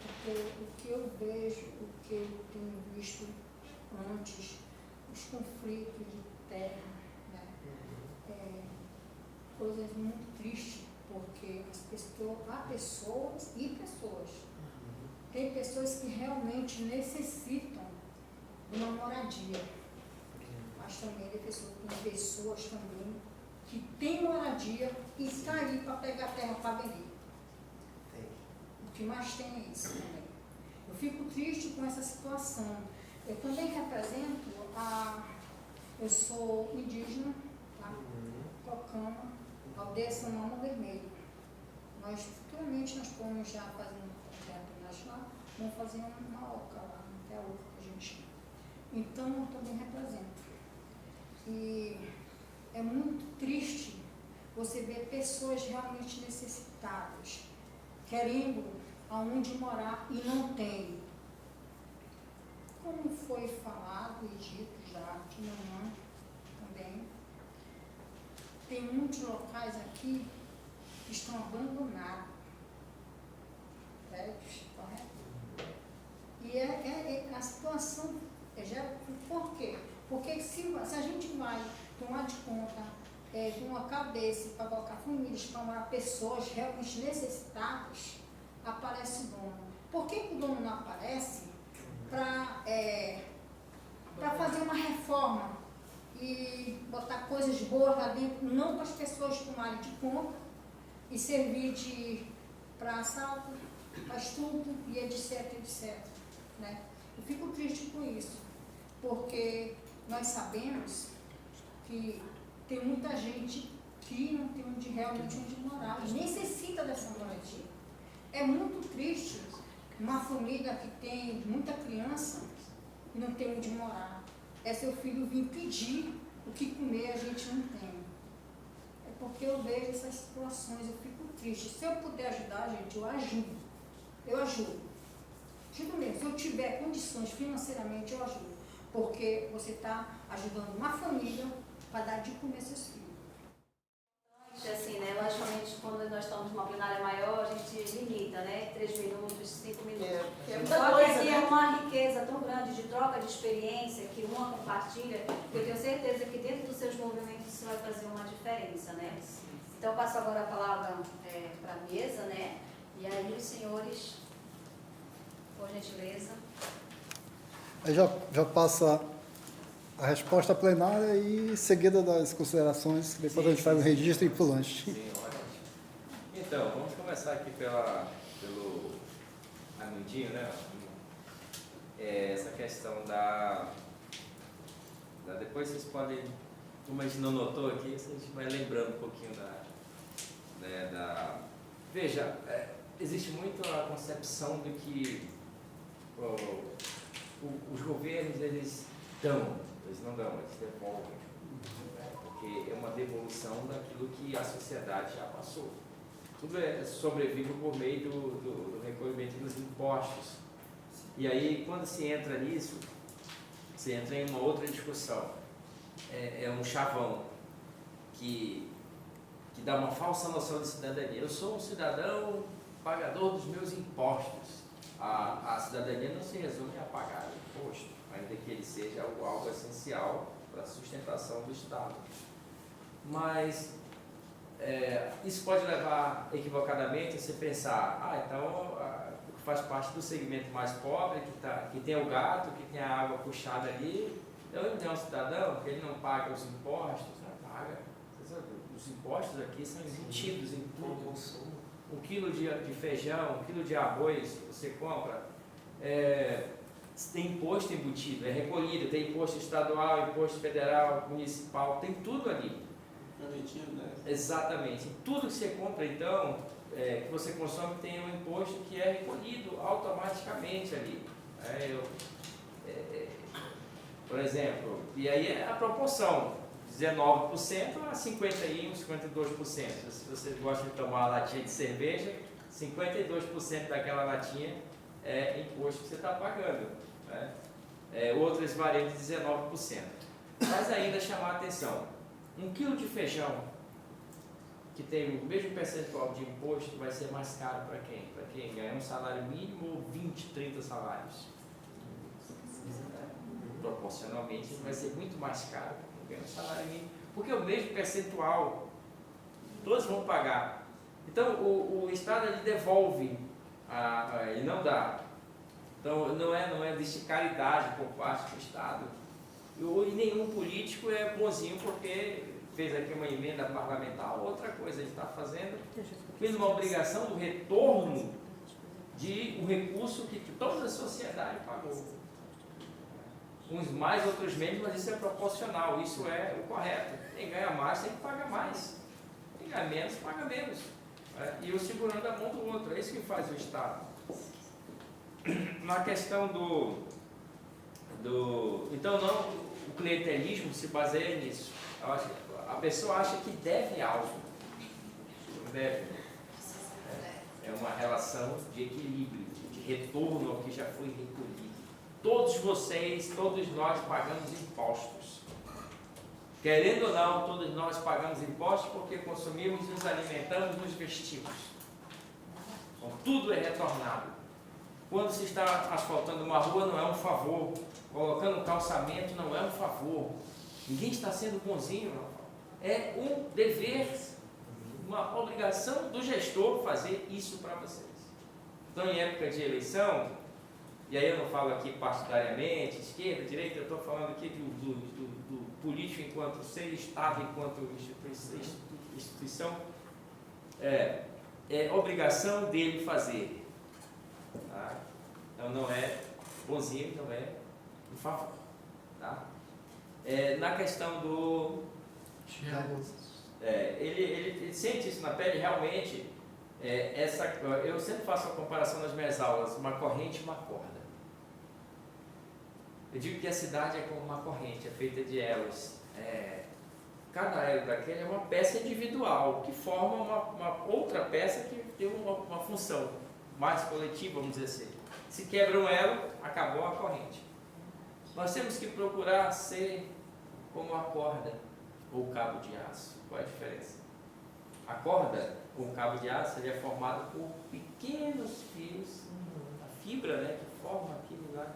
Porque o que eu vejo, o que eu tenho visto antes, os conflitos de terra, né? Coisas muito tristes, porque há pessoas e pessoas. Tem pessoas que realmente necessitam de uma moradia, mas também tem pessoas também que têm moradia e estão ali para pegar terra para vender. O que mais tem é isso também. Eu fico triste com essa situação. Eu também represento eu sou indígena, tá? Tocama, aldeia São Mama Vermelho. Futuramente nós podemos já fazer lá, vamos fazer uma oca lá, até a oca que a gente chama. Então eu também represento. E é muito triste você ver pessoas realmente necessitadas, querendo aonde morar e não tem. Como foi falado e dito já de manhã também, tem muitos locais aqui que estão abandonados. Correto? E a situação por quê? Porque se a gente vai tomar de conta de uma cabeça para colocar famílias, para morar pessoas realmente necessitadas, aparece o dono. Por que o dono não aparece para fazer uma reforma e botar coisas boas lá dentro, não para as pessoas tomarem de conta e servir para assalto, para estupro e etc, etc. Né? Eu fico triste com isso, porque nós sabemos que tem muita gente que não tem realmente onde morar e necessita dessa moradia. É muito triste uma família que tem muita criança e não tem onde morar. É seu filho vir pedir o que comer, a gente não tem. É porque eu vejo essas situações, eu fico triste. Se eu puder ajudar, gente, eu ajudo. Eu ajudo. Ajudo mesmo. Se eu tiver condições financeiramente, eu ajudo. Porque você está ajudando uma família para dar de comer seus filhos. Assim, né? Logicamente, quando nós estamos numa plenária maior, a gente limita, né? 3 minutos, 5 minutos. É muita Só que coisa, aqui né? é uma riqueza tão grande de troca de experiência que uma compartilha, que eu tenho certeza que dentro dos seus movimentos isso vai fazer uma diferença, né? Então, eu passo agora a palavra para a mesa, né? E aí, os senhores, por gentileza. Aí já passa a resposta plenária e seguida das considerações, que depois a gente faz o registro e ir para o lanche. Sim, ótimo. Então, vamos começar aqui pelo Armandinho, né? Essa questão depois vocês podem, como a gente não notou aqui, a gente vai lembrando um pouquinho Veja, existe muito a concepção de que os governos, eles não dão, eles devolvem, né? Porque é uma devolução daquilo que a sociedade já passou. Tudo sobrevive por meio do recolhimento dos impostos. E aí, quando se entra nisso, se entra em uma outra discussão. É um chavão que dá uma falsa noção de cidadania. Eu sou um cidadão pagador dos meus impostos. A cidadania não se resume a pagar imposto, ainda que ele seja algo essencial para a sustentação do Estado. Mas isso pode levar equivocadamente a você pensar, então faz parte do segmento mais pobre, que tem o gato, que tem a água puxada ali. Ele é um cidadão que ele não paga os impostos, não paga. Os impostos aqui são embutidos em tudo. 1 quilo de feijão, 1 quilo de arroz que você compra, tem imposto embutido, é recolhido, tem imposto estadual, imposto federal, municipal, tem tudo ali. Né? Exatamente. Tudo que você compra, então, que você consome, tem um imposto que é recolhido automaticamente ali. Por exemplo, e aí é a proporção, 19% a 51%, 52%. Se você gosta de tomar uma latinha de cerveja, 52% daquela latinha é imposto que você está pagando, né? Outras variam de 19%. Mas ainda chamar a atenção, 1 quilo de feijão, que tem o mesmo percentual de imposto, vai ser mais caro para quem? Para quem ganha um salário mínimo ou 20, 30 salários. Proporcionalmente, vai ser muito mais caro para quem ganha um salário mínimo, porque é o mesmo percentual, todos vão pagar. Então, o Estado ele devolve, ele não dá. Então, não existe caridade por parte do Estado. E nenhum político é bonzinho porque fez aqui uma emenda parlamentar, outra coisa, ele está fazendo uma obrigação do retorno de um recurso que toda a sociedade pagou. Uns mais, outros menos, mas isso é proporcional, isso é o correto. Quem ganha mais tem que pagar mais. Quem ganha menos, paga menos. E um segurando a mão do outro, é isso que faz o Estado. Na questão então, o clientelismo se baseia nisso. A pessoa acha que deve algo. Não deve. É uma relação de equilíbrio, de retorno ao que já foi recolhido. Todos vocês, todos nós pagamos impostos. Querendo ou não, todos nós pagamos impostos porque consumimos, nos alimentamos, nos vestimos. Então, tudo é retornado. Quando se está asfaltando uma rua, não é um favor. Colocando um calçamento, não é um favor. Ninguém está sendo bonzinho, não. É um dever, uma obrigação do gestor fazer isso para vocês. Então, em época de eleição, e aí eu não falo aqui partidariamente, esquerda, direita, eu estou falando aqui do político enquanto ser, Estado enquanto instituição, é obrigação dele fazer. Tá? Então não é bonzinho, não é um favor. Tá? Na questão ele sente isso na pele, realmente, eu sempre faço a comparação nas minhas aulas, uma corrente e uma corda. Eu digo que a cidade é como uma corrente, é feita de elos. cada elo daquele é uma peça individual, que forma uma outra peça que tem uma função mais coletiva, vamos dizer assim. Se quebra um elo, acabou a corrente. Nós temos que procurar ser como a corda ou o cabo de aço. Qual é a diferença? A corda com o cabo de aço ele é formado por pequenos fios, a fibra, né, que forma aquilo lá,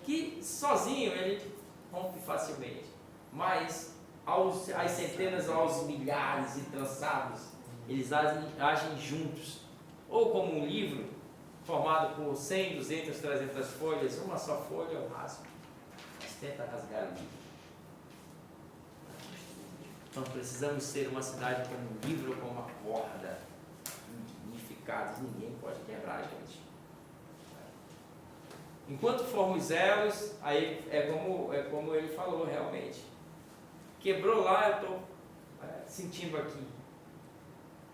que sozinho ele rompe facilmente, mas às centenas ou aos milhares e trançados, eles agem juntos, ou como um livro formado por 100, 200, 300 folhas, uma só folha eu rasgo, mas tenta rasgar o livro. Então precisamos ser uma cidade como um livro, como uma corda, unificados, ninguém pode quebrar a gente. Enquanto formos elos, aí é como ele falou realmente. Quebrou lá, eu estou sentindo aqui.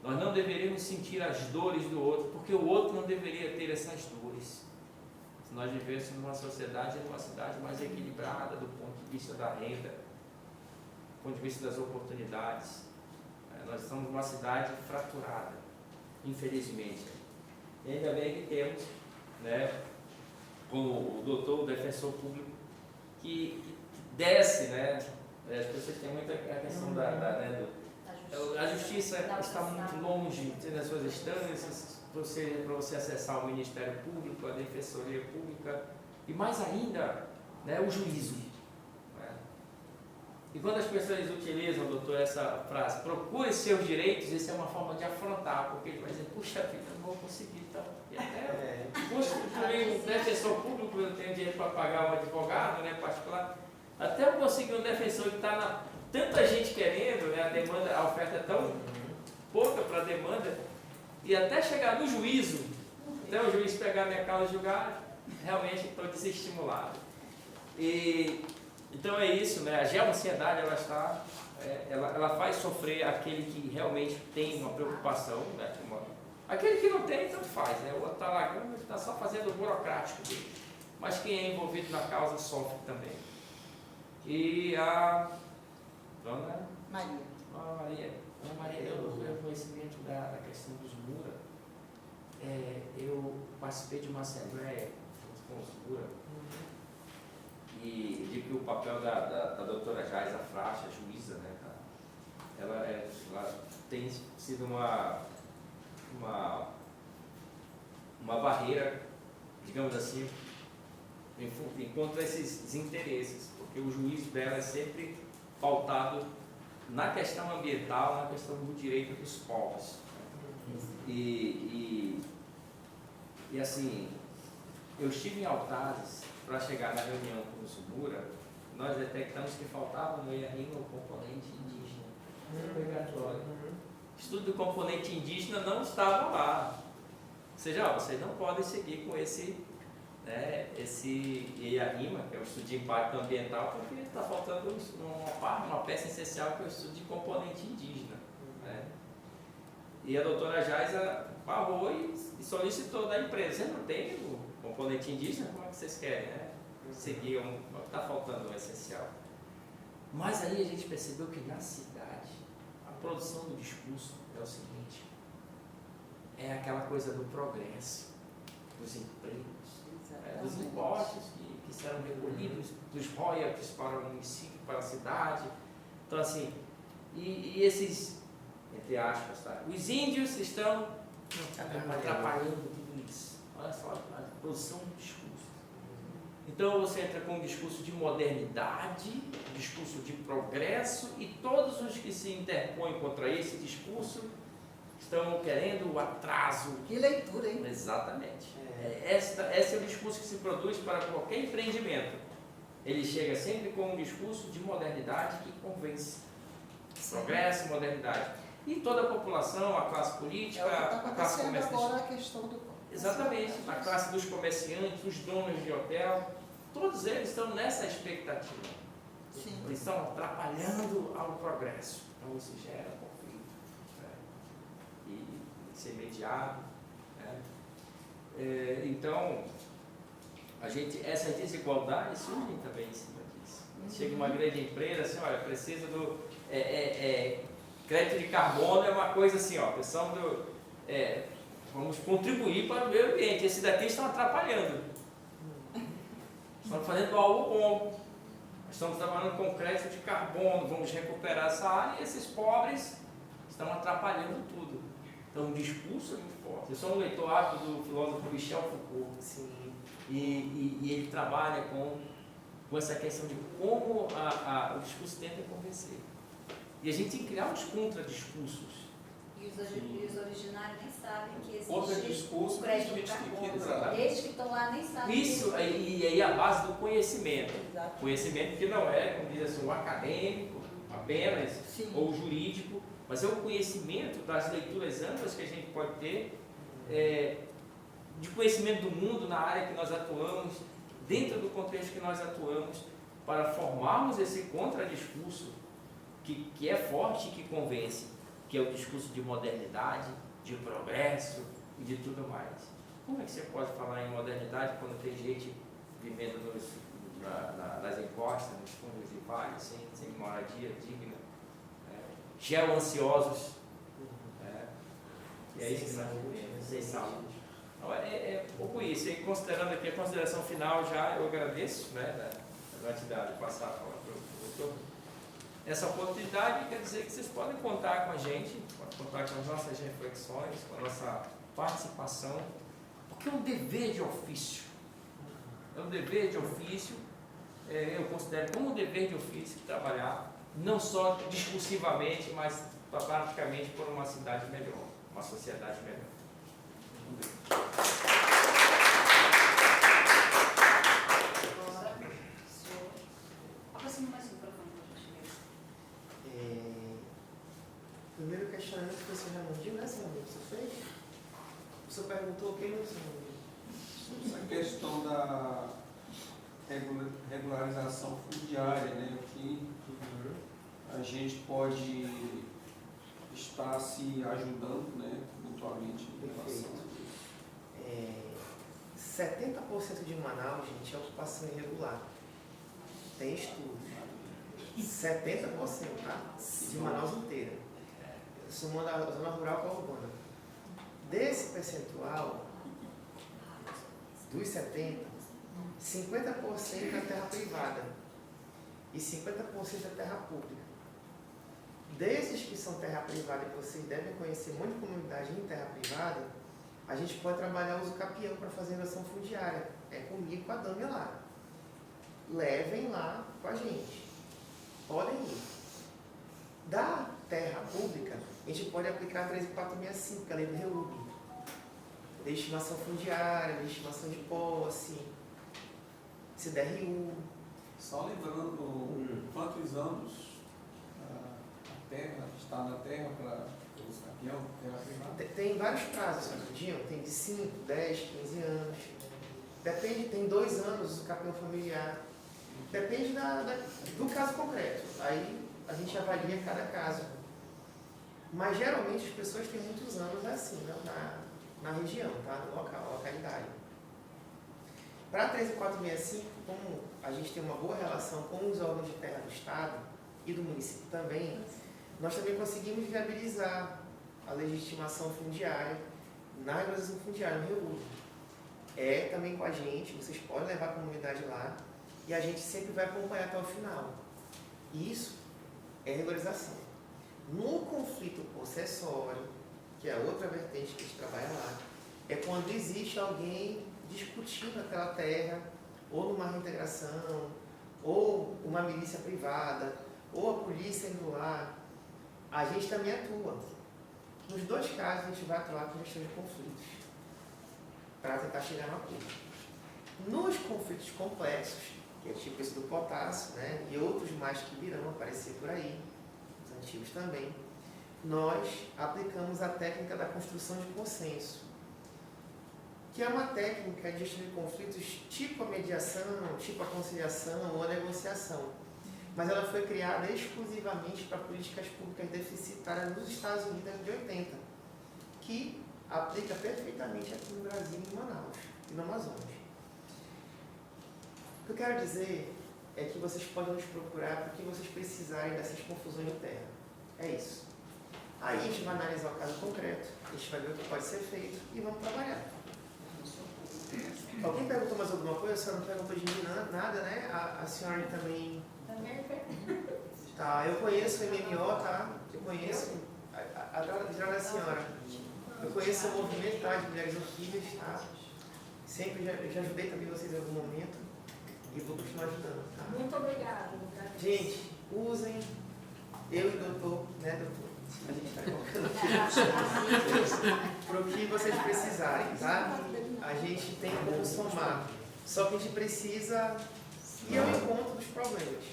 Nós não deveríamos sentir as dores do outro, porque o outro não deveria ter essas dores. Se nós vivêssemos numa sociedade, numa cidade mais equilibrada do ponto de vista da renda, do ponto de vista das oportunidades. Nós estamos numa cidade fraturada, infelizmente. E ainda bem que temos, né, como o doutor, o defensor público, que desce, né? As pessoas têm muita a questão a justiça está muito longe, tem as suas instâncias, para você acessar o Ministério Público, a Defensoria Pública, e mais ainda, né, o juízo. Né? E quando as pessoas utilizam, doutor, essa frase, procure seus direitos, isso é uma forma de afrontar, porque ele vai dizer, puxa vida, não vou conseguir, então. E até, um defensor público, eu tenho dinheiro para pagar um advogado, né, particular, até eu conseguir um defensor que está tanta gente querendo, né, a oferta é tão pouca para a demanda, e até chegar no juízo, até o juiz pegar minha causa e julgar, realmente estou desestimulado. Então é isso, né? A geoansiedade, ela faz sofrer aquele que realmente tem uma preocupação, né? Aquele que não tem, tanto faz, né? O outro está lá, está só fazendo o burocrático dele, mas quem é envolvido na causa sofre também. E a Dona Maria. Dona Maria, eu tenho conhecimento da questão dos Mura. Eu participei de uma assembleia com os Mura e de que o papel da doutora Jaisa Fracha, juíza, né, ela tem sido uma barreira, digamos assim, contra esses interesses, porque o juízo dela é sempre pautado na questão ambiental, na questão do direito dos povos. E assim, eu estive em Altazes para chegar na reunião com o Sumura, nós detectamos que faltava no IARIMA o componente indígena. Obrigatório. O estudo do componente indígena não estava lá. Ou seja, vocês não podem seguir com esse IARIMA, que é o estudo de impacto ambiental, porque está faltando uma peça essencial, que é o estudo de componente indígena. Né? E a doutora Jaisa barrou e solicitou da empresa, você não tem o componente indígena, como é que vocês querem, né? Seguir, está faltando o essencial. Mas aí a gente percebeu que na cidade, a produção do discurso é o seguinte, é aquela coisa do progresso, dos empregos, dos impostos que serão recolhidos, dos royalties para o município, para a cidade. Então assim, e esses, entre aspas, tá? Os índios estão atrapalhando tudo isso. Olha só, a produção do discurso. Então você entra com um discurso de modernidade, discurso de progresso, e todos os que se interpõem contra esse discurso estão querendo o atraso. Que leitura, hein? Exatamente. Esse é o discurso que se produz para qualquer empreendimento. Ele chega sempre com um discurso de modernidade que convence. Progresso, modernidade. E toda a população, a classe política, a classe comerciante. Agora a questão do... Exatamente. A classe dos comerciantes, os donos de hotel, todos eles estão nessa expectativa. Sim. Eles estão atrapalhando ao progresso. Então isso gera conflito. Né? E ser mediado. Né? Então, essas desigualdades surgem também em cima disso. Chega uma grande empresa, assim, olha, precisa crédito de carbono é uma coisa assim, ó, vamos contribuir para o meio ambiente. Esses daqui estão atrapalhando. Estão fazendo algo bom. Estamos trabalhando com crédito de carbono, vamos recuperar essa área e esses pobres estão atrapalhando tudo. Então o discurso é muito forte. Eu sou um leitor ávido do filósofo Michel Foucault. Sim. E ele trabalha com essa questão de como o discurso tenta convencer. E a gente tem que criar uns contradiscursos. E os originários nem sabem que Outro existe discurso o que a crédito de gente tem que carbono. entrar. Eles que estão lá nem sabem. Isso, e aí a base do conhecimento. Exato. Conhecimento que não é, como diz assim, um acadêmico apenas, Sim. ou jurídico, mas é o conhecimento das leituras amplas que a gente pode ter, de conhecimento do mundo na área que nós atuamos, dentro do contexto que nós atuamos, para formarmos esse contradiscurso que é forte e que convence, que é o discurso de modernidade, de progresso e de tudo mais. Como é que você pode falar em modernidade quando tem gente vivendo nas encostas, nos fundos de vale, sem moradia digna, geoansiosos, e é isso que nós vivemos, sem saúde. Então, é um pouco isso. E considerando aqui a consideração final, já eu agradeço, da gratidão de passar a palavra para o doutor. Essa oportunidade quer dizer que vocês podem contar com a gente, podem contar com as nossas reflexões, com a nossa participação, porque é um dever de ofício. É um dever de ofício, eu considero como um dever de ofício trabalhar, não só discursivamente, mas praticamente por uma cidade melhor, uma sociedade melhor. Aproxima mais o microfone para a gente ver. Primeiro questionamento que você já mediu, né, senhor? Você fez? O senhor perguntou o que, senhor? Essa questão da regularização fundiária, né? Que a gente pode estar se ajudando, né, mutuamente em relação a isso. 70% de Manaus, gente, é ocupação irregular. Tem estudos. 70%, tá? De Manaus inteira. Somando a zona rural com a urbana. Desse percentual, dos 70%, 50% é terra privada e 50% é terra pública. Desses que são terra privada, e vocês devem conhecer muita comunidade em terra privada, a gente pode trabalhar o uso capião para fazer erosão fundiária. É comigo, com a Dâmia lá. Levem lá com a gente. Podem ir. Da terra pública, a gente pode aplicar a 13465, que é a lei do REUB. Lei de estimação fundiária, lei de estimação de posse, CDRU. Só lembrando, quantos anos a terra está na terra para os campeão, terra privada? Tem vários prazos, acreditam? Tem de 5, 10, 15 anos. Depende, tem 2 anos o campeão familiar. Depende do caso concreto. Aí a gente avalia cada caso. Mas geralmente as pessoas têm muitos anos assim, né? na região, tá? No local, na localidade. Para a 13465, como a gente tem uma boa relação com os órgãos de terra do Estado e do município também, nós também conseguimos viabilizar a legitimação fundiária na regularização fundiária no REUB. É também com a gente, vocês podem levar a comunidade lá e a gente sempre vai acompanhar até o final. Isso é regularização. No conflito possessório, que é a outra vertente que a gente trabalha lá, é quando existe alguém discutindo aquela terra, ou numa reintegração, ou uma milícia privada, ou a polícia indo lá. A gente também atua. Nos 2 casos, a gente vai atuar com gestão de conflitos, para tentar chegar no acordo. Nos conflitos complexos, que é tipo esse do potássio, né, e outros mais que virão aparecer por aí, os antigos também, nós aplicamos a técnica da construção de consenso, que é uma técnica de gestão de conflitos tipo a mediação, tipo a conciliação ou a negociação. Mas ela foi criada exclusivamente para políticas públicas deficitárias nos Estados Unidos na década de 80, que aplica perfeitamente aqui no Brasil, em Manaus e no Amazonas. O que eu quero dizer é que vocês podem nos procurar porque vocês precisarem dessas confusões de terra. É isso. Aí a gente vai analisar o caso concreto, a gente vai ver o que pode ser feito e vamos trabalhar. Alguém perguntou mais alguma coisa? A senhora não perguntou de mim nada, né? A senhora também... Tá, eu conheço o MMO, tá? Eu conheço já da senhora. Eu conheço o movimento, tá? De mulheres orquídeas, tá? Sempre já ajudei também vocês em algum momento e vou continuar ajudando, tá? Muito obrigada. Gente, usem eu e o doutor, né, doutor? A gente está colocando aqui para o que vocês precisarem, tá? A gente tem como somar, só que a gente precisa ir ao encontro dos problemas.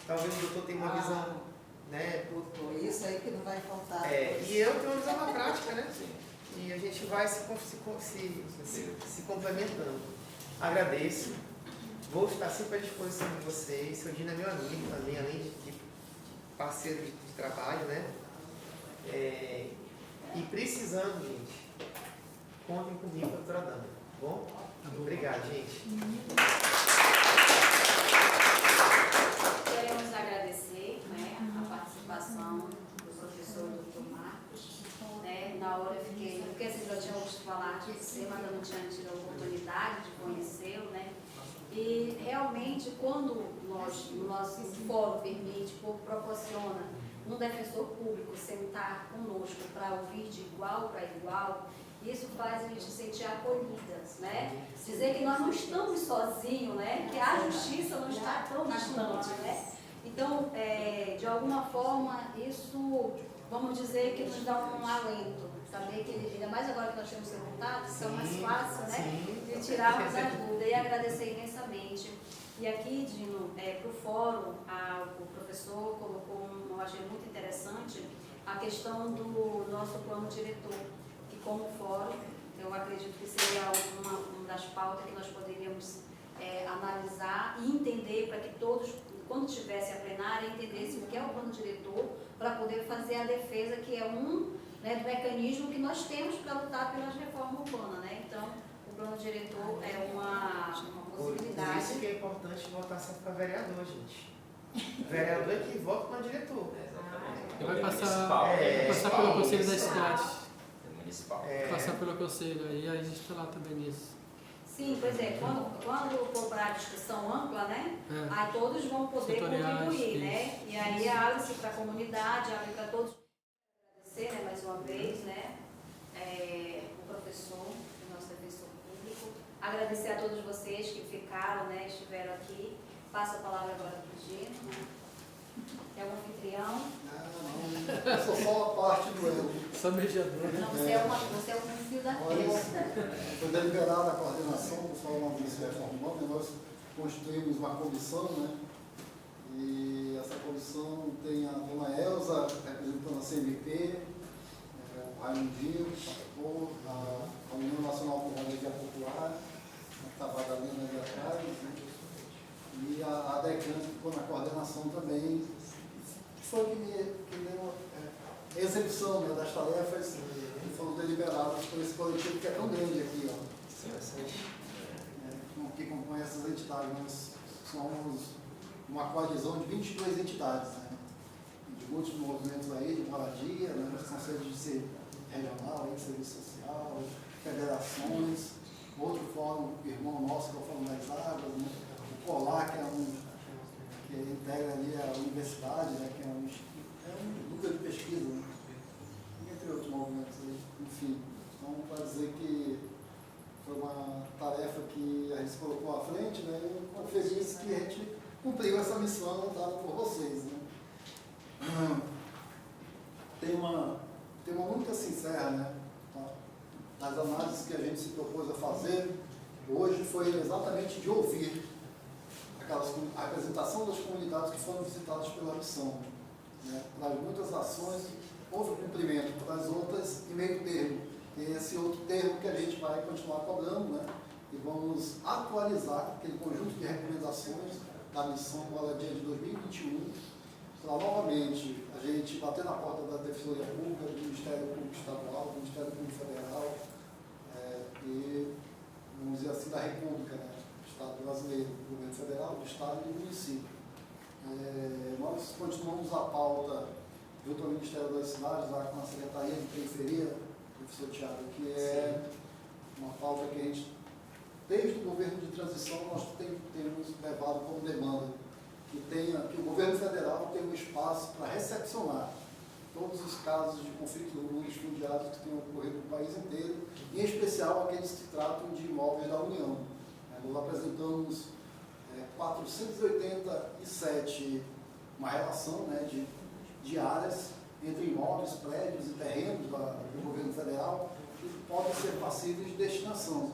Talvez o doutor tenha uma visão, né? Isso aí que não vai faltar. E eu tenho uma visão na prática, né? E a gente vai se complementando. Agradeço. Vou estar sempre à disposição de vocês. Seu Dino é meu amigo também, além de parceiro de trabalho, né? E precisando, gente, contem comigo, doutora Dana, tá bom? Obrigado, gente. Queremos agradecer, né, a participação do professor Dr. Marcos. Né? Na hora eu fiquei, porque vocês já tinham ouvido falar de você, mas eu não tinha tido a oportunidade de conhecê-lo, né? E realmente, quando no nosso fórum permite, proporciona um defensor público sentar conosco para ouvir de igual para igual, isso faz a gente se sentir acolhidas, né? Dizer que nós não estamos sozinhos, né? Que a justiça não está tão distante, né? Então, de alguma forma, isso, vamos dizer, que nos dá um alento. Saber que, ainda mais agora que nós temos resultados, são mais fácil, né? De tirarmos a dúvida e agradecer imensamente. E aqui, Dino, para o fórum, o professor colocou, eu achei muito interessante, a questão do nosso plano diretor, que como fórum, eu acredito que seria uma das pautas que nós poderíamos analisar e entender para que todos, quando tivesse a plenária, entendessem o que é o plano diretor, para poder fazer a defesa, que é do mecanismo que nós temos para lutar pelas reformas urbanas, né? Então, o plano diretor é uma possibilidade. Por isso que é importante votar sempre para vereador, gente. O vereador é que vota para diretor. Vai passar pelo Conselho das Cidades. Municipal. Passar pelo Conselho, aí a gente está lá também nisso. Sim, pois é, quando for para a discussão ampla, né? Aí todos vão poder Setoriais, contribuir, né? E aí abre-se para a comunidade, abre para todos. Agradecer, né, mais uma vez, né? O professor, o nosso defensor público. Agradecer a todos vocês que ficaram, né? Estiveram aqui. Passo a palavra agora para o Gino, né? Que é o anfitrião. Não, eu sou só a parte do erro. Só mediador. Não, você é um fio da testa. Foi deliberada a coordenação do Fórum de Reforma Urbana, nós construímos uma comissão, né? E essa comissão tem a dona Elza, representando a CMP, o Raimundinho, a União Nacional por Moradia Popular, que estava a Lina ali atrás, né? E a Decante que ficou na coordenação também, que foi que deu a execução, né, das tarefas que foram deliberadas por esse coletivo que é tão grande aqui, ó. Que compõe essas entidades. Nós somos uma coalizão de 22 entidades, né? De muitos movimentos aí, de moradia, né? Conselho de ser regional, aí, de serviço social, federações, outro fórum, irmão nosso, que é o Fórum das Águas, né? O COLAR, que integra ali a universidade, né? Que é um núcleo de pesquisa, né? Entre outros movimentos aí, enfim. Então, para dizer que foi uma tarefa que a gente se colocou à frente, né? E eu fico feliz que a gente cumpriu essa missão dada por vocês, né? Tem uma única sincera, né? As análises que a gente se propôs a fazer hoje foi exatamente de ouvir a representação das comunidades que foram visitadas pela missão, né? Para muitas ações houve cumprimento, para as outras em meio termo. E esse outro termo que a gente vai continuar cobrando, né? E vamos atualizar aquele conjunto de recomendações da missão Moradia de 2021, para novamente a gente bater na porta da Defensoria Pública, do Ministério Público Estadual, do Ministério Público Federal e, vamos dizer assim, da República, né? Do Estado brasileiro, do Governo Federal, do Estado e do município. Nós continuamos a pauta junto ao Ministério das Cidades, lá com a Secretaria de Periferia, professor Tiago, que é uma pauta que a gente, desde o governo de transição, nós temos levado como demanda que o governo federal tenha um espaço para recepcionar todos os casos de conflitos urbanos fundiários que tenham ocorrido no país inteiro, em especial aqueles que tratam de imóveis da União. Nós apresentamos 487, uma relação, né, de áreas entre imóveis, prédios e terrenos do governo federal que podem ser passíveis de destinação.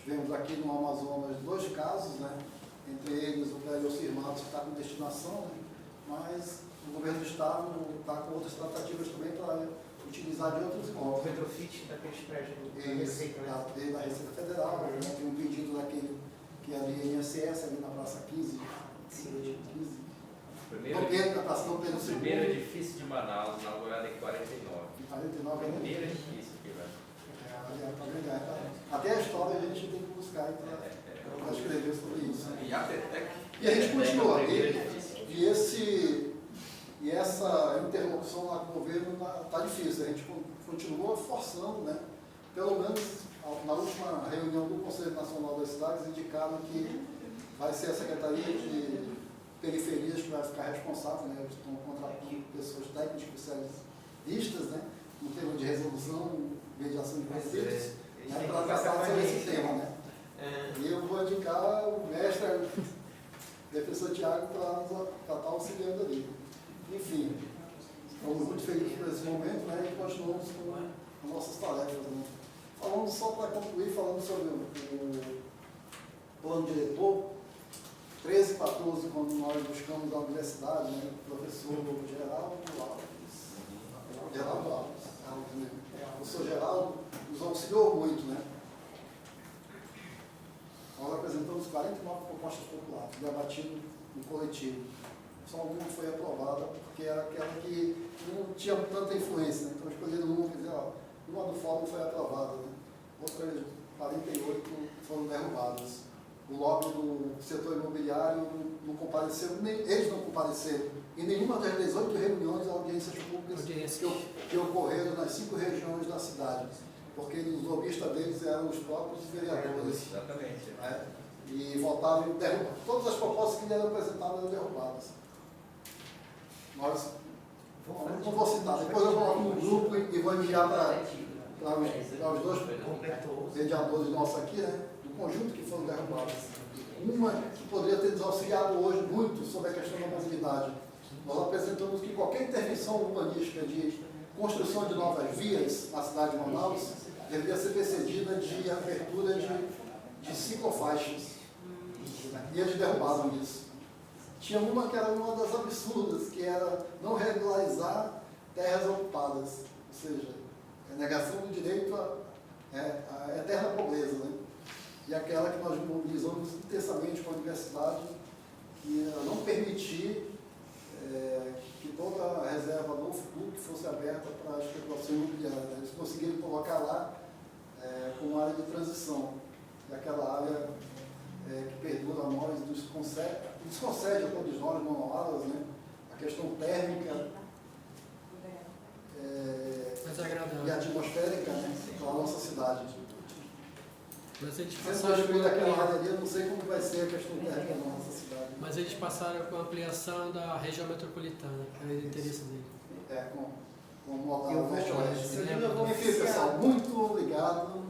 Tivemos aqui no Amazonas 2 casos, né, entre eles o prédio Ocirmados, que está com destinação, né, mas o governo do Estado está com outras tratativas também para utilizar de outros O imóveis. retrofit daqueles prédios da Receita, né? Da Receita Federal, né, tem um pedido daquele que é ali INSS, ali na Praça 15. Primeiro Da Praça Dom Pedro II. primeiro edifício de Manaus, inaugurado em 49. Em 49 ainda. Primeiro edifício que vai. Até a história a gente tem que buscar para escrever sobre isso. E a FETEC, E a gente continua. Primeiro edifício. E essa interlocução lá com o governo está difícil. A gente continua forçando, né? Pelo menos na última reunião do Conselho Nacional das Cidades indicaram que vai ser a Secretaria de Periferias que vai ficar responsável, né? Eles estão contratando pessoas técnicas especialistas, né? No tema de resolução, mediação de conflitos, para tratar sobre esse tema, né? E eu vou indicar o mestre, o professor Tiago, para estar auxiliando ali. Enfim, estamos muito felizes por esse momento, né? E continuamos com as nossas tarefas, né? Falando só para concluir, falando sobre o plano diretor, 13 e 14, quando nós buscamos a universidade, né? O professor Geraldo Alves, né? O professor Geraldo nos auxiliou muito, né? Nós apresentamos 49 propostas populares, debatidas no coletivo. Só uma foi aprovada, porque era aquela que não tinha tanta influência, né? Então escolheram uma, quer dizer, ó, uma do fórum foi aprovada, né? Outras 48 foram derrubadas. O lobby do setor imobiliário não compareceu, eles não compareceram em nenhuma das 18 reuniões ou audiências públicas que ocorreram nas 5 regiões da cidade, porque os lobistas deles eram os próprios vereadores. Exatamente. E votaram em derrubar. Todas as propostas que eram apresentadas eram derrubadas. Nós, não vou citar, depois eu coloco no grupo e vou enviar para os 2 mediadores nossos aqui, né? Do conjunto que foram derrubadas. Uma que poderia ter nos auxiliado hoje muito sobre a questão da mobilidade. Nós apresentamos que qualquer intervenção urbanística de construção de novas vias na cidade de Manaus deveria ser precedida de abertura de ciclofaixas. E eles derrubaram isso. Tinha uma que era uma das absurdas, que era não regularizar terras ocupadas, ou seja, a negação do direito à eterna pobreza, né? E aquela que nós mobilizamos intensamente com a universidade, que era não permitir que toda a reserva do FUC fosse aberta para a especulação imobiliária. Eles conseguiram colocar lá como área de transição, e aquela área que perdura a nós, nos concede a todos nós, monoladas, né? A questão térmica e atmosférica, né? Para a nossa cidade. Mas eles Se passaram nós com daquela área ali, eu não sei como vai ser a questão térmica na nossa cidade. Mas eles passaram com a ampliação da região metropolitana, que era o interesse dele. Com o modal Eu vou- leste-oeste. eu vou Enfim, pessoal, muito obrigado.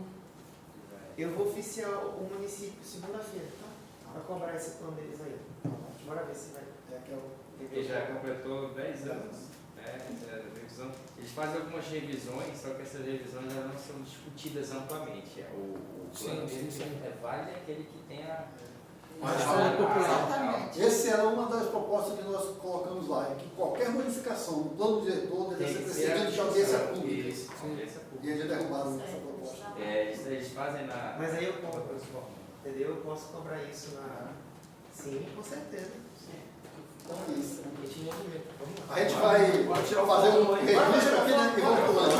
Eu vou oficiar o município segunda-feira, tá? Para cobrar esse plano deles aí. Bora ver se vai. Ele já completou 10 anos. Revisão. Eles fazem algumas revisões, só que essas revisões já não são discutidas amplamente. O plano deles é válido aquele que tem a escolha popular. Exatamente. Essa era uma das propostas que nós colocamos lá, é que qualquer modificação no plano diretor deve ser precedida de audiência pública. Isso, audiência E pública. eles derrubaram essa proposta. Eles fazem na. Mas aí eu cobro, entendeu? Eu posso cobrar isso na. Sim, com certeza. Então é isso. Esse movimento. Vamos lá. A gente vai fazer um registro aqui, né? E vamos pro lanche.